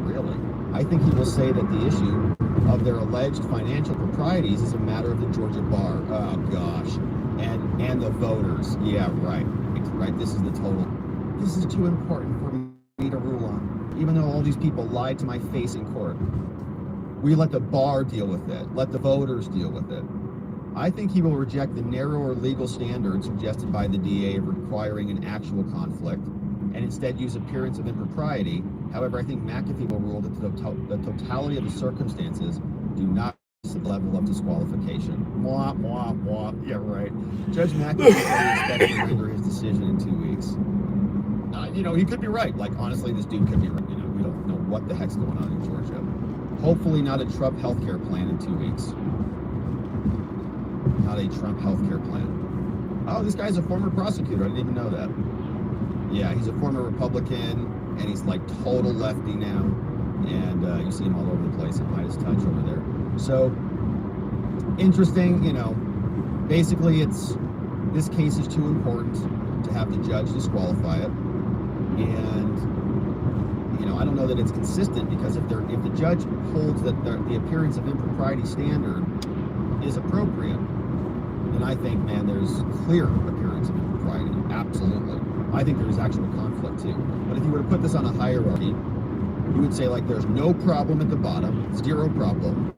Really? I think he will say that the issue of their alleged financial proprieties is a matter of the Georgia bar. Oh, gosh. And the voters. Yeah, right. Right, this is too important for me to rule on, even though all these people lied to my face in court. We let the bar deal with it, let the voters deal with it. I think he will reject the narrower legal standard suggested by the DA of requiring an actual conflict, and instead use appearance of impropriety. However, I think McAfee will rule that the totality of the circumstances do not rise to the level of disqualification. Mwah, mwah, mwah. Yeah, right. Judge McAfee expects to render his decision in 2 weeks. He could be right. Like, honestly, this dude could be right. We don't know what the heck's going on in Georgia. Hopefully not a Trump healthcare plan in 2 weeks. Not a Trump healthcare plan. Oh, this guy's a former prosecutor. I didn't even know that. Yeah, he's a former Republican, and he's like total lefty now. And you see him all over the place at Midas Touch over there. So, interesting, basically this case is too important to have the judge disqualify it. And, I don't know that it's consistent because if the judge holds that the appearance of impropriety standard is appropriate, then I think, man, there's clear appearance of impropriety. Absolutely. I think there's actual conflict too. But if you were to put this on a hierarchy, you would say like there's no problem at the bottom, zero problem,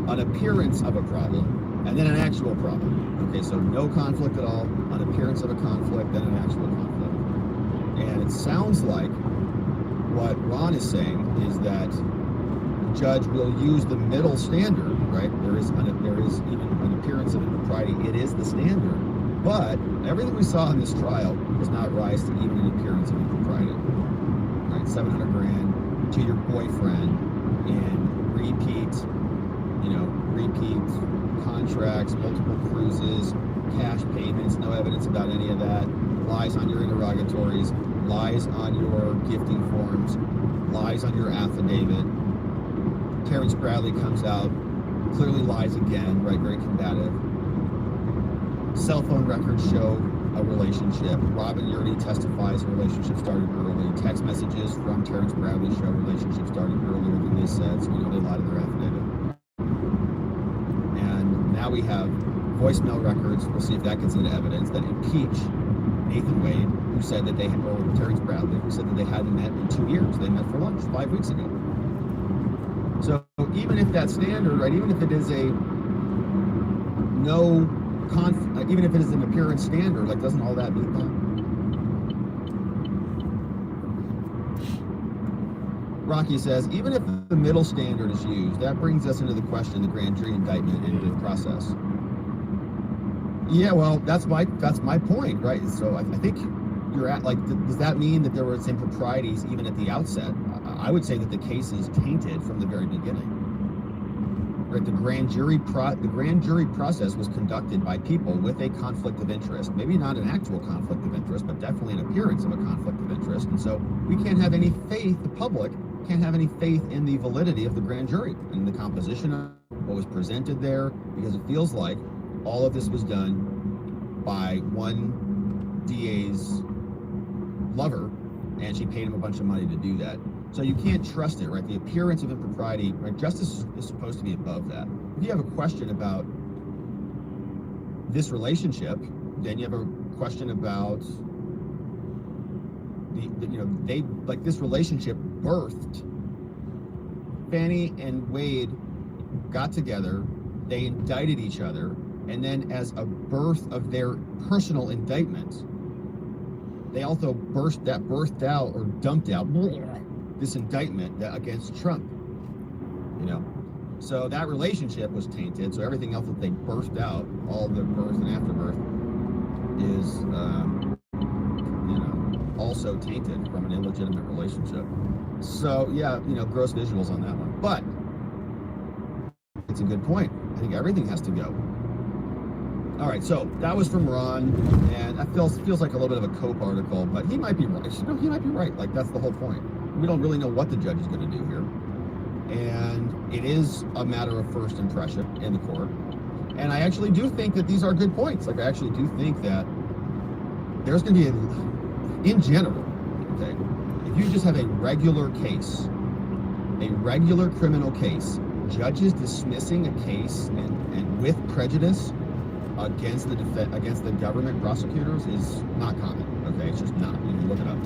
an appearance of a problem, and then an actual problem. Okay, so no conflict at all, an appearance of a conflict, then an actual conflict. And it sounds like what Ron is saying is that judge will use the middle standard, right? There is even an appearance of impropriety. It is the standard. But everything we saw in this trial does not rise to even an appearance of impropriety. Right? $700,000 to your boyfriend in repeat contracts, multiple cruises, cash payments, no evidence about any of that, lies on your interrogatories, lies on your gifting forms, lies on your affidavit. Terrence Bradley comes out, clearly lies again, right? Very combative. Cell phone records show a relationship. Robin Yurdy testifies a relationship started early. Text messages from Terrence Bradley show relationship started earlier than they said, so we know they lied in their affidavit. And now we have voicemail records. We'll see if that gets into evidence that impeach Nathan Wade, who said that or Terrence Bradley, who said that they hadn't met in 2 years. They met for lunch 5 weeks ago. So even if that standard, right, even if it is even if it is an appearance standard, like, doesn't all that mean that? Rocky says, even if the middle standard is used, that brings us into the question, the grand jury indictment and the process. Yeah, well, that's my point, right? So I think you're at, like, does that mean that there was improprieties even at the outset? I would say that the case is tainted from the very beginning. Right? The grand jury process was conducted by people with a conflict of interest. Maybe not an actual conflict of interest, but definitely an appearance of a conflict of interest. And so we can't have any faith, the public can't have any faith in the validity of the grand jury and the composition of what was presented there, because it feels like all of this was done by one DA's lover, and she paid him a bunch of money to do that. So you can't trust it, right? The appearance of impropriety, right? Justice is supposed to be above that. If you have a question about this relationship, then you have a question about this relationship birthed. Fannie and Wade got together, they indicted each other, and then as a birth of their personal indictment, they also birthed out or dumped out this indictment against Trump, So that relationship was tainted. So everything else that they birthed out, all the birth and afterbirth, is, also tainted from an illegitimate relationship. So yeah, gross visuals on that one. But it's a good point. I think everything has to go. All right, so that was from Ron, and that feels like a little bit of a Cope article, but he might be right. He might be right. Like, that's the whole point. We don't really know what the judge is going to do here. And it is a matter of first impression in the court. And I actually do think that these are good points. Like, I actually do think that there's going to be, in general, okay, if you just have a regular case, a regular criminal case, judges dismissing a case and with prejudice against the government prosecutors is not common. Okay, it's just not. You can look it up.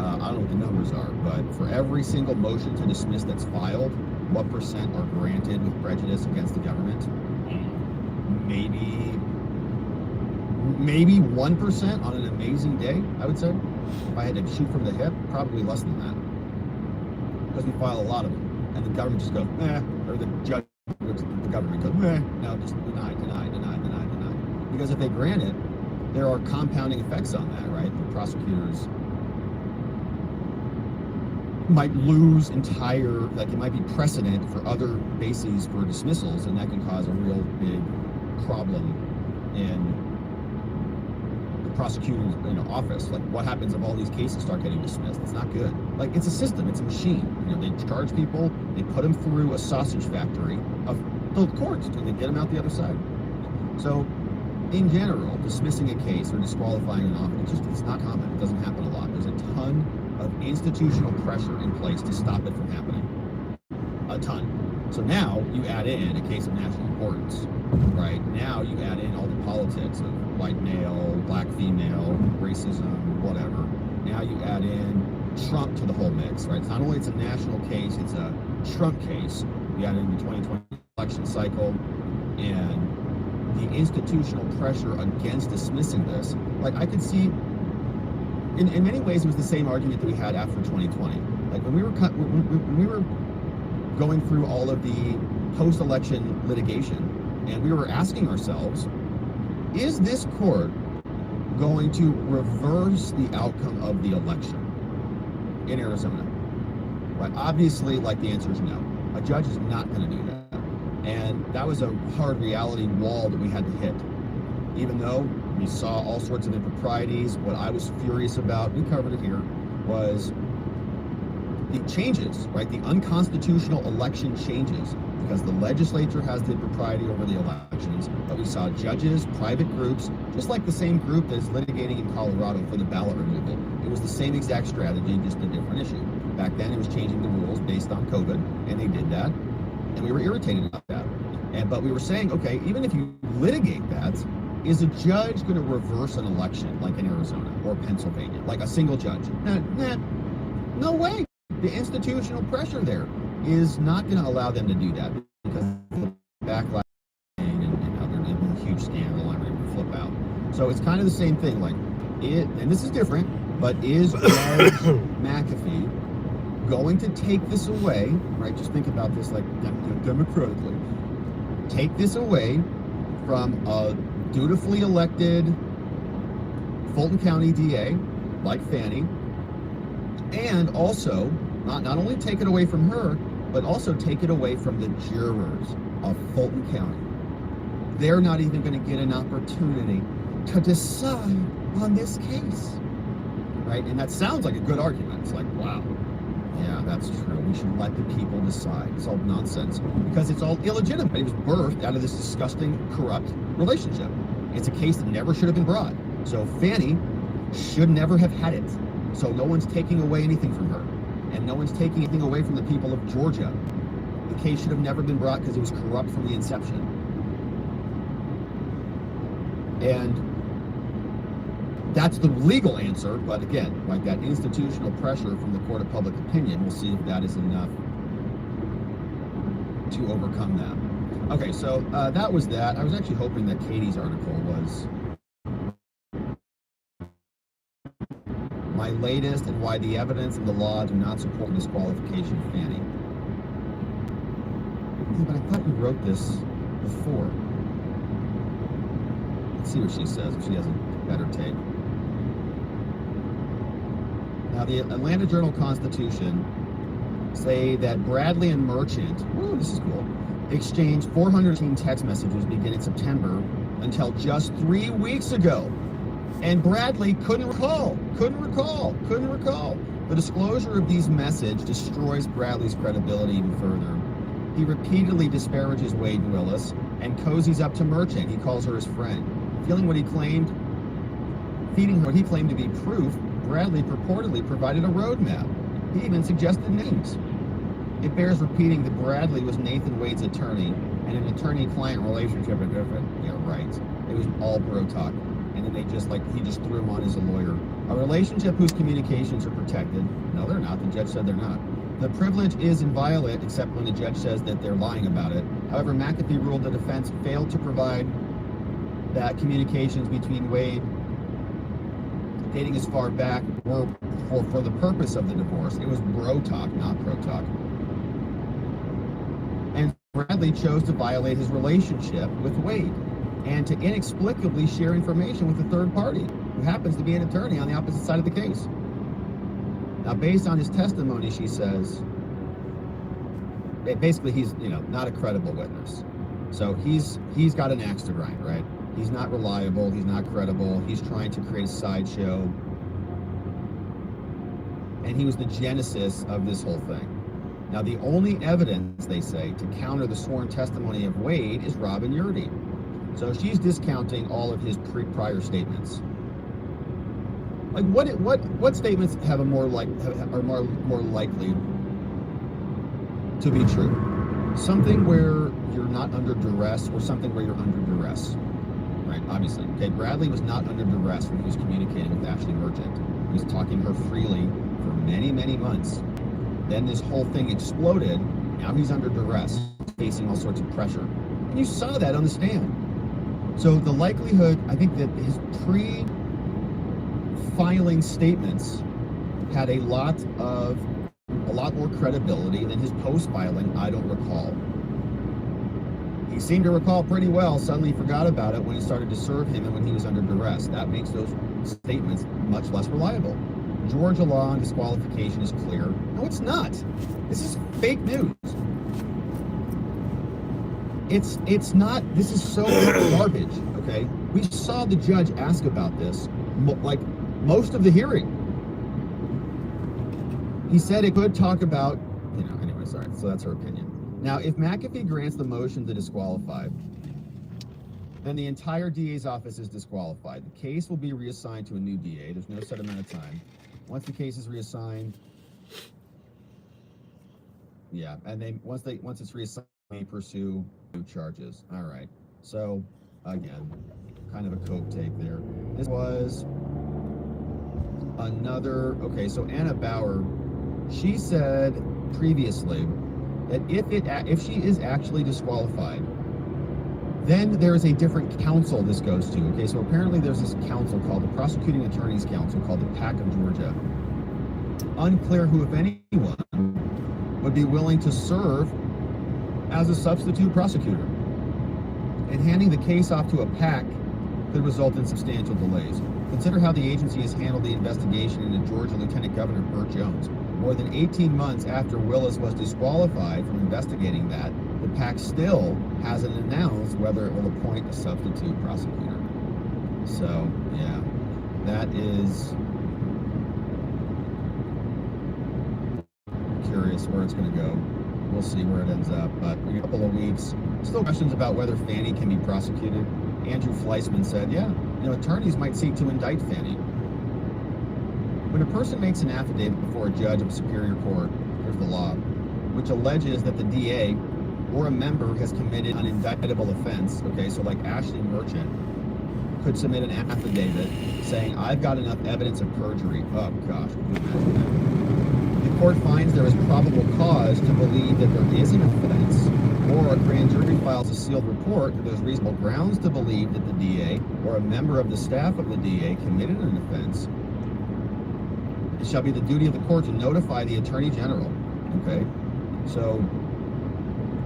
I don't know what the numbers are, but for every single motion to dismiss that's filed, what % are granted with prejudice against the government? Maybe 1% on an amazing day, I would say. If I had to shoot from the hip, probably less than that. Because we file a lot of them. And the government just goes, or the judge, the government goes, no, just deny. Because if they grant it, there are compounding effects on that, right? The prosecutors might lose it might be precedent for other bases for dismissals, and that can cause a real big problem in the prosecutor's office. Like, what happens if all these cases start getting dismissed? It's not good. Like, it's a system, it's a machine. They charge people, they put them through a sausage factory of the courts until they get them out the other side. So, in general, dismissing a case or disqualifying an office, it's not common. It doesn't happen a lot. There's a ton of institutional pressure in place to stop it from happening. A ton. So now you add in a case of national importance, right? Now you add in all the politics of white male, black female, racism, whatever. Now you add in Trump to the whole mix, right? It's not only it's a national case, it's a Trump case. You add in the 2020 election cycle and the institutional pressure against dismissing this. Like, I could see, in many ways, it was the same argument that we had after 2020. Like, when we were going through all of the post-election litigation, and we were asking ourselves, is this court going to reverse the outcome of the election in Arizona? Right? Obviously, like, the answer is no. A judge is not going to do that. And that was a hard reality wall that we had to hit. Even though we saw all sorts of improprieties, what I was furious about, we covered it here, was the changes, right? The unconstitutional election changes, because the legislature has the propriety over the elections, but we saw judges, private groups, just like the same group that's litigating in Colorado for the ballot removal. It was the same exact strategy, just a different issue. Back then, it was changing the rules based on COVID, and they did that, and we were irritated about that. But we were saying, okay, even if you litigate that, is a judge going to reverse an election like in Arizona or Pennsylvania, like a single judge? No way. The institutional pressure there is not going to allow them to do that, because the backlash and how they're in a huge scandal, I'm ready to flip out. So it's kind of the same thing. Like, and this is different, but is Judge McAfee going to take this away, right? Just think about this, like, democratically. Take this away from a dutifully elected Fulton County DA like Fannie, and also not only take it away from her, but also take it away from the jurors of Fulton County. They're not even going to get an opportunity to decide on this case, right? And that sounds like a good argument. It's like, wow, yeah, that's true. We should let the people decide. It's all nonsense, because it's all illegitimate. It was birthed out of this disgusting, corrupt relationship. It's a case that never should have been brought. So Fannie should never have had it. So no one's taking away anything from her, and no one's taking anything away from the people of Georgia. The case should have never been brought because it was corrupt from the inception. And that's the legal answer, but again, like, that institutional pressure from the court of public opinion, we'll see if that is enough to overcome that. Okay, so that was that. I was actually hoping that Katie's article was my latest and why the evidence and the law do not support disqualification of Fannie. Yeah, but I thought you wrote this before. Let's see what she says, if she has a better take. Now, the Atlanta Journal-Constitution say that Bradley and Merchant, ooh, this is cool, exchanged 418 text messages beginning September until just 3 weeks ago. And Bradley couldn't recall. The disclosure of these messages destroys Bradley's credibility even further. He repeatedly disparages Wade Willis and cozies up to Merchant. He calls her his friend. Feeding her what he claimed to be proof, Bradley purportedly provided a roadmap. He even suggested names. It bears repeating that Bradley was Nathan Wade's attorney, and an attorney-client relationship is different. Yeah, right. It was all bro talk. And then he just threw him on as a lawyer. A relationship whose communications are protected. No, they're not. The judge said they're not. The privilege is inviolate, except when the judge says that they're lying about it. However, McAfee ruled the defense failed to provide that communications between Wade dating as far back were for the purpose of the divorce. It was bro talk, not pro talk. And Bradley chose to violate his relationship with Wade and to inexplicably share information with a third party who happens to be an attorney on the opposite side of the case. Now, based on his testimony, she says, basically he's, not a credible witness. So he's got an axe to grind, right? He's not reliable, he's not credible, he's trying to create a sideshow. And he was the genesis of this whole thing. Now, the only evidence, they say, to counter the sworn testimony of Wade is Robin Yurdy. So she's discounting all of his prior statements. Like, what statements are more likely to be true? Something where you're not under duress, or something where you're under duress, right? Obviously. Okay, Bradley was not under duress when he was communicating with Ashley Merchant. He was talking to her freely for many, many months. Then this whole thing exploded. Now he's under duress, facing all sorts of pressure. And you saw that on the stand. So the likelihood, I think, that his pre-filing statements had a lot of a lot more credibility than his post-filing, I don't recall. He seemed to recall pretty well, suddenly forgot about it when he started to serve him and when he was under duress. That makes those statements much less reliable. Georgia law on disqualification is clear. No, it's not. This is fake news. It's not. This is so garbage, okay? We saw the judge ask about this, like, most of the hearing. He said it could talk about, anyway, sorry. So that's her opinion. Now, if McAfee grants the motion to disqualify, then the entire DA's office is disqualified. The case will be reassigned to a new DA. There's no set amount of time. Once the case is reassigned, yeah, and then once it's reassigned, they pursue new charges. All right. So again, kind of a Coke take there. This was another. Okay, so Anna Bauer, she said previously that if she is actually disqualified, then there is a different council this goes to. Okay, so apparently there's this council called the Prosecuting Attorneys Council, called the PAC of Georgia. Unclear who, if anyone, would be willing to serve as a substitute prosecutor. And handing the case off to a PAC could result in substantial delays. Consider how the agency has handled the investigation into Georgia Lieutenant Governor Burt Jones. More than 18 months after Willis was disqualified from investigating that, the PAC still hasn't announced whether it will appoint a substitute prosecutor. So, yeah, that is curious where it's going to go. We'll see where it ends up, but in a couple of weeks, still questions about whether Fannie can be prosecuted. Andrew Fleissman said, yeah, attorneys might seek to indict Fannie. When a person makes an affidavit before a judge of a superior court, here's the law, which alleges that the DA or a member has committed an indictable offense, okay, so like Ashley Merchant could submit an affidavit saying, I've got enough evidence of perjury. Oh gosh, can you imagine that? The court finds there is probable cause to believe that there is an offense, or a grand jury files a sealed report that there's reasonable grounds to believe that the DA or a member of the staff of the DA committed an offense. It shall be the duty of the court to notify the Attorney General. Okay, so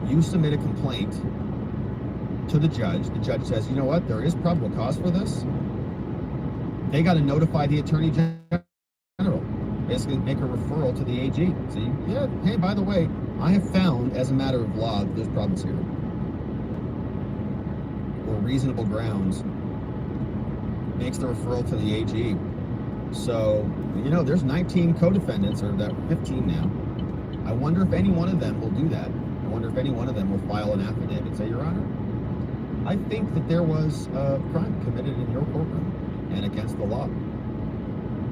you submit a complaint to the judge. The judge says, you know what, there is probable cause for this. They got to notify the Attorney General. Basically make a referral to the AG. See, yeah, hey, by the way, I have found, as a matter of law, that there's problems here. Or reasonable grounds makes the referral to the AG. So, there's 19 co-defendants, or 15 now. I wonder if any one of them will do that. I wonder if any one of them will file an affidavit. Say, Your Honor, I think that there was a crime committed in your courtroom and against the law.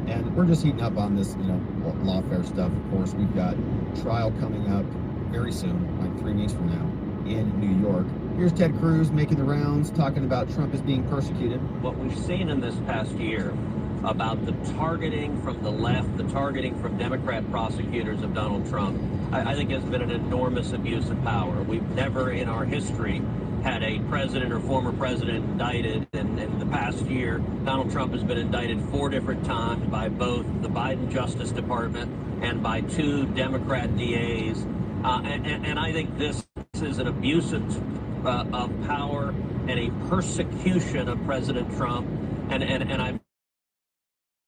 And we're just heating up on this, lawfare stuff. Of course, we've got trial coming up very soon, like 3 weeks from now, in New York. Here's Ted Cruz making the rounds, talking about Trump as being persecuted. What we've seen in this past year about the targeting from the left, the targeting from Democrat prosecutors of Donald Trump, I think has been an enormous abuse of power. We've never in our history had a president or former president indicted, and in the past year, Donald Trump has been indicted 4 different times by both the Biden Justice Department and by 2 Democrat DAs. And I think this is an abuse of power and a persecution of President Trump, and I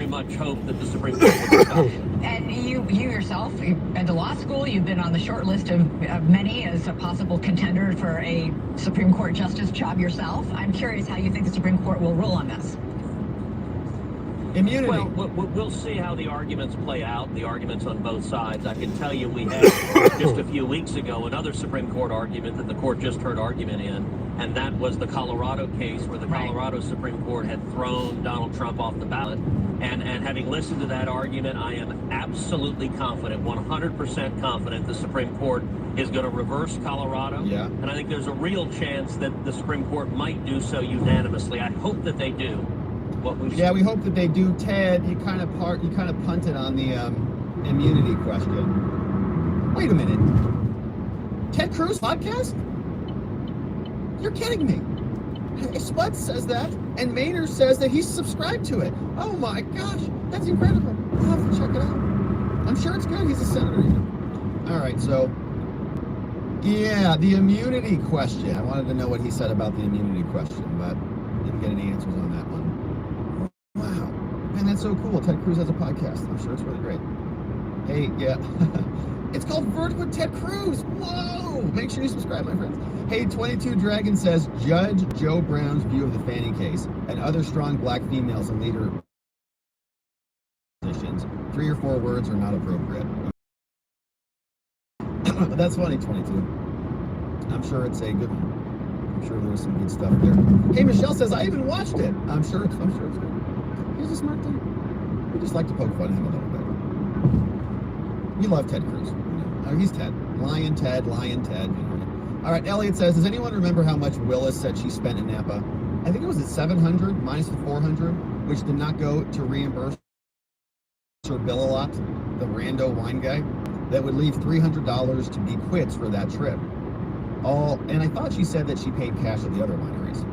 very much hope that the Supreme Court will stop. And you yourself, you've been to law school, you've been on the short list of many as a possible contender for a Supreme Court justice job yourself. I'm curious how you think the Supreme Court will rule on this. Immunity. Well, we'll see how the arguments play out, the arguments on both sides. I can tell you we had just a few weeks ago another Supreme Court argument that the court just heard argument in, and that was the Colorado case where the Colorado Supreme Court had thrown Donald Trump off the ballot. And having listened to that argument, I am absolutely confident, 100% confident the Supreme Court is going to reverse Colorado. Yeah. And I think there's a real chance that the Supreme Court might do so unanimously. I hope that they do. We hope that they do. Ted, you kind of punted on the immunity question. Wait a minute. Ted Cruz podcast? You're kidding me. Spud says that, and Maynard says that he's subscribed to it. Oh my gosh, that's incredible. I'll have to check it out. I'm sure it's good. He's a senator. All right, so yeah, the immunity question. I wanted to know what he said about the immunity question, but didn't get any answers on that one. Wow, man, that's so cool. Ted Cruz has a podcast. I'm sure it's really great. Hey, yeah, it's called Verdict with Ted Cruz. Whoa! Make sure you subscribe, my friends. Hey, 22 Dragon says Judge Joe Brown's view of the Fannie case and other strong black females in leader positions. 3 or 4 words are not appropriate. But that's funny, 22. I'm sure it's a good one. I'm sure there's some good stuff there. Hey, Michelle says, I even watched it. I'm sure it's good. He's a smart dude. We just like to poke fun at him a little bit. We love Ted Cruz. He's Ted. Lion Ted. All right, Elliot says, does anyone remember how much Willis said she spent in Napa? I think it was at 700 minus the 400, which did not go to reimburse her bill a lot, the rando wine guy. That would leave $300 to be quits for that trip. And I thought she said that she paid cash at the other wineries.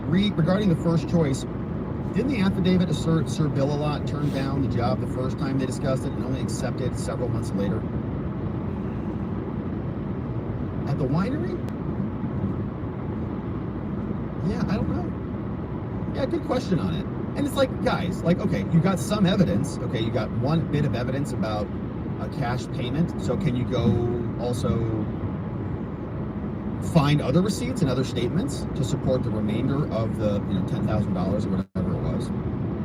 Regarding the first choice, didn't the affidavit assert Sir Bill-a-Lot turned down the job the first time they discussed it and only accepted several months later? At the winery? Yeah, I don't know. Yeah, good question on it. And it's like, guys, like, okay, you got some evidence. Okay, you got one bit of evidence about a cash payment. So can you go also find other receipts and other statements to support the remainder of the $10,000 or whatever it was?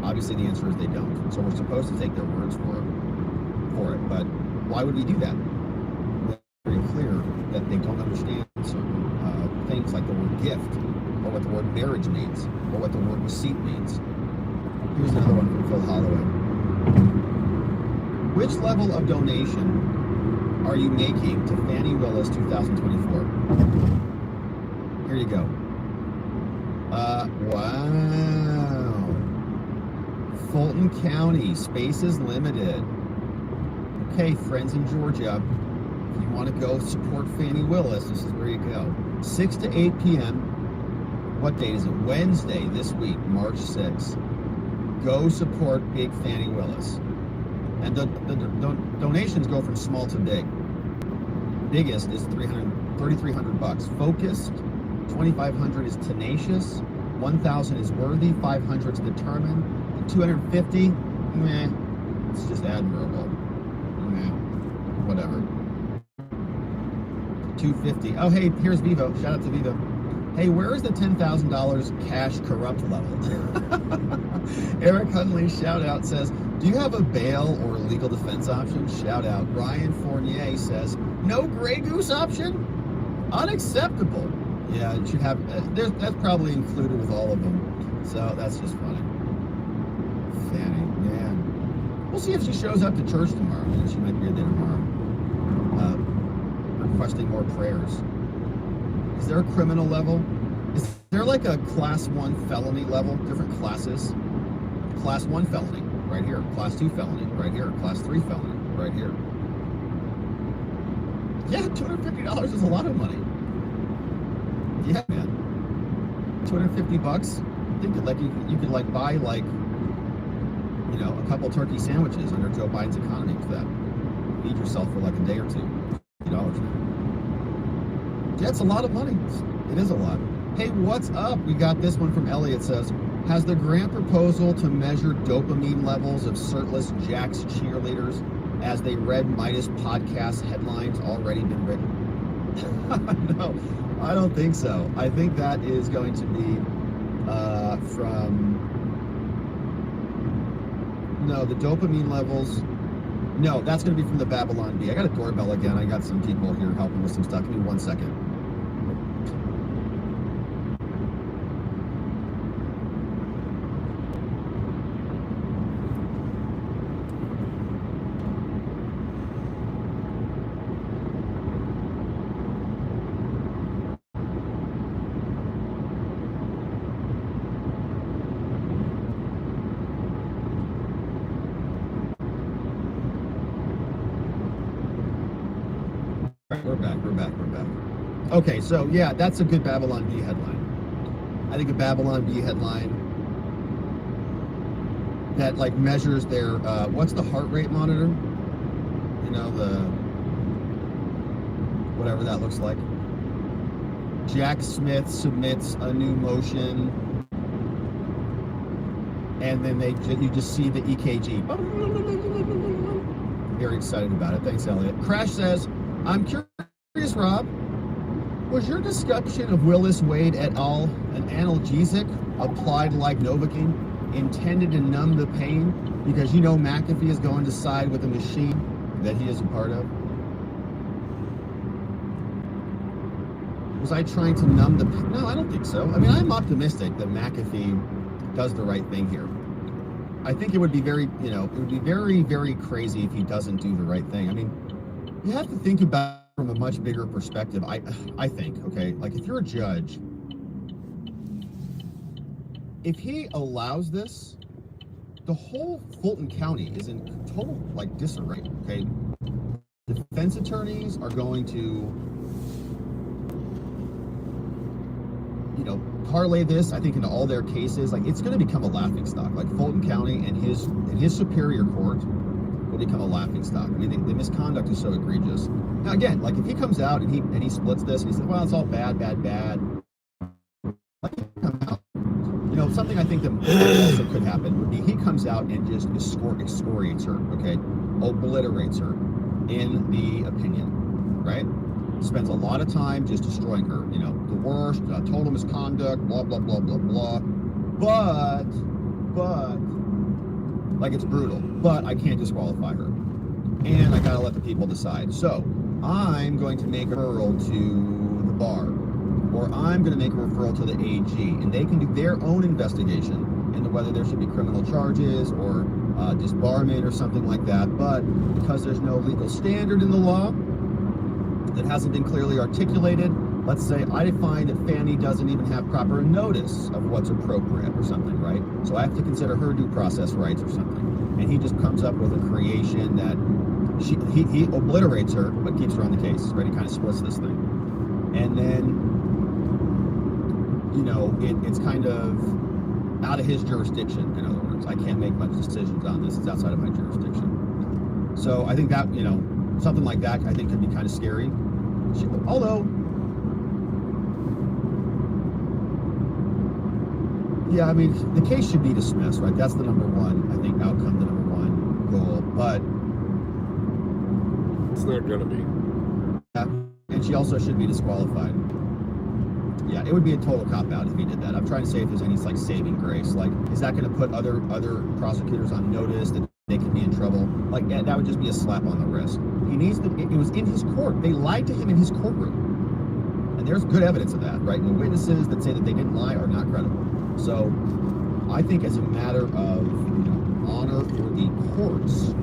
Obviously, the answer is they don't. So we're supposed to take their words for it. But why would we do that? It's very clear that they don't understand certain things like the word gift, or what the word marriage means, or what the word receipt means. Here's another one from Phil Holloway. Which level of donation are you making to Fannie Willis 2024? Here you go. Wow. Fulton County, space is limited. Okay, friends in Georgia, if you want to go support Fannie Willis, this is where you go. 6 to 8 p.m. What date is it? Wednesday this week, March 6th. Go support Big Fannie Willis. And the donations go from small to big. Biggest is $3,300. Focused, $2,500 is tenacious, $1,000 is worthy, $500 is determined, and $250, meh, it's just admirable. Meh, whatever. $250. Oh, hey, here's Vivo. Shout out to Vivo. Hey, where is the $10,000 cash corrupt level? Eric Hunley, shout out, says, do you have a bail or legal defense option? Shout out. Ryan Fournier says, no Grey Goose option? Unacceptable. Yeah, it should have, that's probably included with all of them. So that's just funny. Fanny, man. We'll see if she shows up to church tomorrow. She might be there tomorrow. Requesting more prayers. Is there a criminal level? Is there like a class 1 felony level? Different classes? Class 1 felony, right here. Class 2 felony, right here. Class 3 felony, right here. Yeah, $250 is a lot of money. Yeah, man. $250? Think like you could like buy like, a couple turkey sandwiches under Joe Biden's economy with that. Feed yourself for like a day or two. $50. Yeah, it's a lot of money. It is a lot. Hey, what's up? We got this one from Elliot. Says, has the grant proposal to measure dopamine levels of shirtless Jack's cheerleaders as they read Midas podcast headlines already been written? No, I don't think so. I think that is going to be the dopamine levels. No, that's going to be from the Babylon Bee. I got a doorbell again. I got some people here helping with some stuff. Give me 1 second. We're back. Okay, so yeah, that's a good Babylon Bee headline. I think a Babylon Bee headline that like measures their, what's the heart rate monitor? you know, the whatever that looks like. Jack Smith submits a new motion, and then you just see the EKG. Very excited about it. Thanks, Elliot. Crash says, I'm curious, Rob, was your discussion of Willis Wade et al. An analgesic applied like Novocaine intended to numb the pain because you know McAfee is going to side with a machine that he is a part of? Was I trying to numb the pain? No, I don't think so. I mean, I'm optimistic that McAfee does the right thing here. I think it would be very, you know, it would be very, very crazy if he doesn't do the right thing. I mean, you have to think about it from a much bigger perspective. I think, okay, like if you're a judge, if he allows this, the whole Fulton County is in total like disarray. Okay, defense attorneys are going to, you know, parlay this, I think, into all their cases. Like, it's going to become a laughingstock. Like, Fulton County and his superior court will become a laughingstock. I mean, the misconduct is so egregious. Now, again, like, if he comes out and he splits this and he says, well, it's all bad. Let him come out. You know, something I think that also could happen would be he comes out and just excoriates her, okay? Obliterates her in the opinion, right? Spends a lot of time just destroying her, you know, the worst, total misconduct, blah, blah, blah, blah, blah. But, like, it's brutal, but I can't disqualify her. And I gotta let the people decide. So, I'm going to make a referral to the bar, or I'm gonna make a referral to the AG, and they can do their own investigation into whether there should be criminal charges or disbarment or something like that. But because there's no legal standard in the law that hasn't been clearly articulated, let's say I find that Fanny doesn't even have proper notice of what's appropriate or something, right? So I have to consider her due process rights or something. And he just comes up with a creation that he obliterates her, but keeps her on the case, right? He kind of splits this thing. And then, you know, it's kind of out of his jurisdiction, in other words. I can't make much decisions on this. It's outside of my jurisdiction. So I think that, you know, something like that I think could be kind of scary. Although, yeah, I mean, the case should be dismissed, right? That's the number one, I think, outcome, the number one goal. But it's not going to be. Yeah, and she also should be disqualified. Yeah, it would be a total cop-out if he did that. I'm trying to say if there's any, like, saving grace. Like, is that going to put other prosecutors on notice that they could be in trouble? Like, yeah, that would just be a slap on the wrist. He needs to, it was in his court. They lied to him in his courtroom. And there's good evidence of that, right? And the witnesses that say that they didn't lie are not credible. So I think as a matter of, you know, honor for the courts,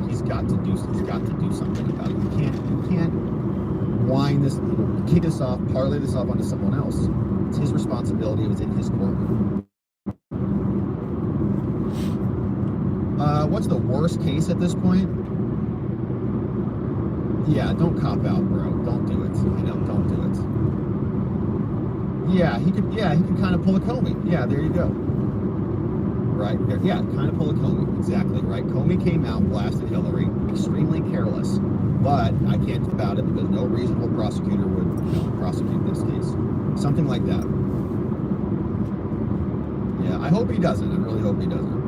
he's got to do something about it. You can't wind this, kick this off, parlay this off onto someone else. It's his responsibility. It was in his courtroom. What's the worst case at this point? Yeah, don't cop out, bro. Don't do it. You know, don't do it. Yeah, he could kind of pull a Comey. Yeah, there you go. Right there. Yeah, kind of pull a Comey. Exactly, right? Comey came out, blasted Hillary, extremely careless. But I can't do about it because no reasonable prosecutor would, you know, prosecute this case. Something like that. Yeah, I hope he doesn't. I really hope he doesn't.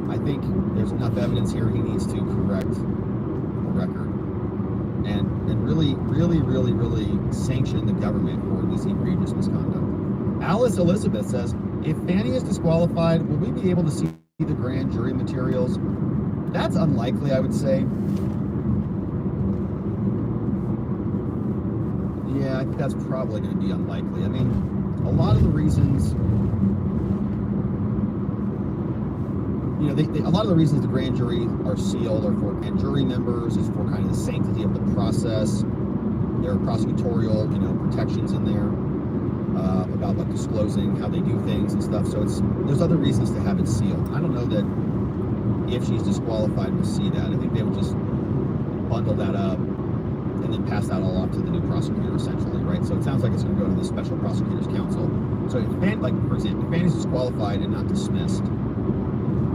I think there's enough evidence here he needs to correct the record and really sanction the government for this egregious misconduct. Alice Elizabeth says, if Fanny is disqualified, will we be able to see the grand jury materials? That's unlikely, I would say. Yeah, I think that's probably going to be unlikely. I mean, a lot of the reasons, you know, a lot of the reasons the grand jury are sealed are for grand jury members, is for kind of the sanctity of the process. There are prosecutorial, you know, protections in there about like disclosing how they do things and stuff. So there's other reasons to have it sealed. I don't know that if she's disqualified, we'll see that. I think they would just bundle that up and then pass that all off to the new prosecutor, essentially, right? So it sounds like it's going to go to the Special Prosecutors Council. So if for example, if Fanny's disqualified and not dismissed,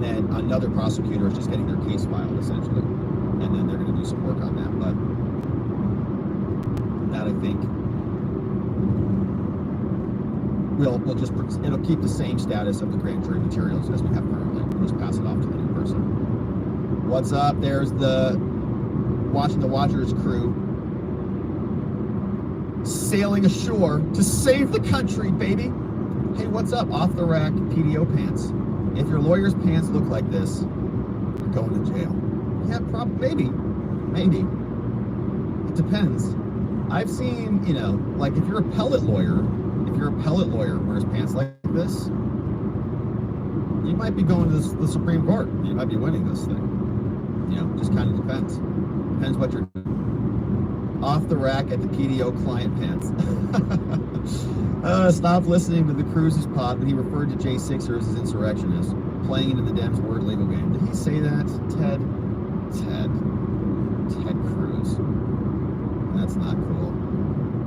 then another prosecutor is just getting their case filed, essentially. And then they're going to do do some work on that. But that, I think, we'll just, it'll keep the same status of the grand jury materials as we have currently. We'll just pass it off to the new person. What's up? There's the Watching the Watchers crew sailing ashore to save the country, baby. Hey, what's up? Off the rack PDO pants. If your lawyer's pants look like this, you're going to jail. Yeah, maybe. It depends. I've seen, you know, like if you're a appellate lawyer wears pants like this, you might be going to the Supreme Court. You might be winning this thing. You know, just kind of depends. Depends what you're doing. Off the rack at the PDO client pants. Stop listening to the Cruz's pod when he referred to J6ers as insurrectionists, playing into the Dems' word legal game. Did he say that? Ted Cruz. That's not cool.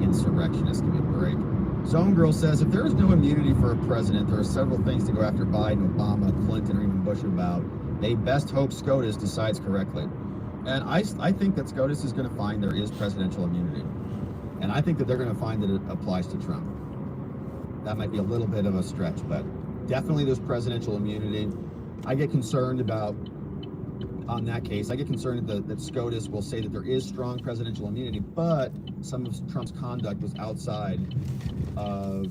Insurrectionists, give me a break. Zone Girl says, if there is no immunity for a president, there are several things to go after Biden, Obama, Clinton, or even Bush about. They best hope SCOTUS decides correctly. And I think that SCOTUS is going to find there is presidential immunity. And I think that they're going to find that it applies to Trump. That might be a little bit of a stretch, but definitely there's presidential immunity. I get concerned about, on that case, I get concerned that SCOTUS will say that there is strong presidential immunity, but some of Trump's conduct was outside of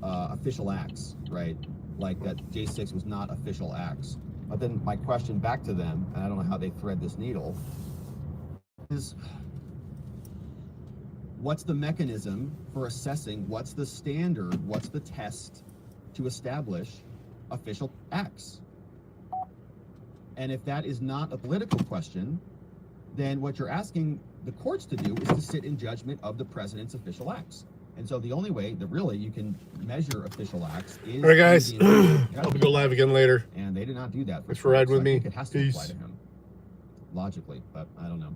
official acts, right? Like that J6 was not official acts. But then my question back to them, and I don't know how they thread this needle, is what's the mechanism for assessing, what's the standard, what's the test to establish official acts? And if that is not a political question, then what you're asking the courts to do is to sit in judgment of the president's official acts. And so the only way that really you can measure official acts is... All right, guys. I'll go live again later. And they did not do that. Thanks for riding with me. It has to apply to him, logically, but I don't know.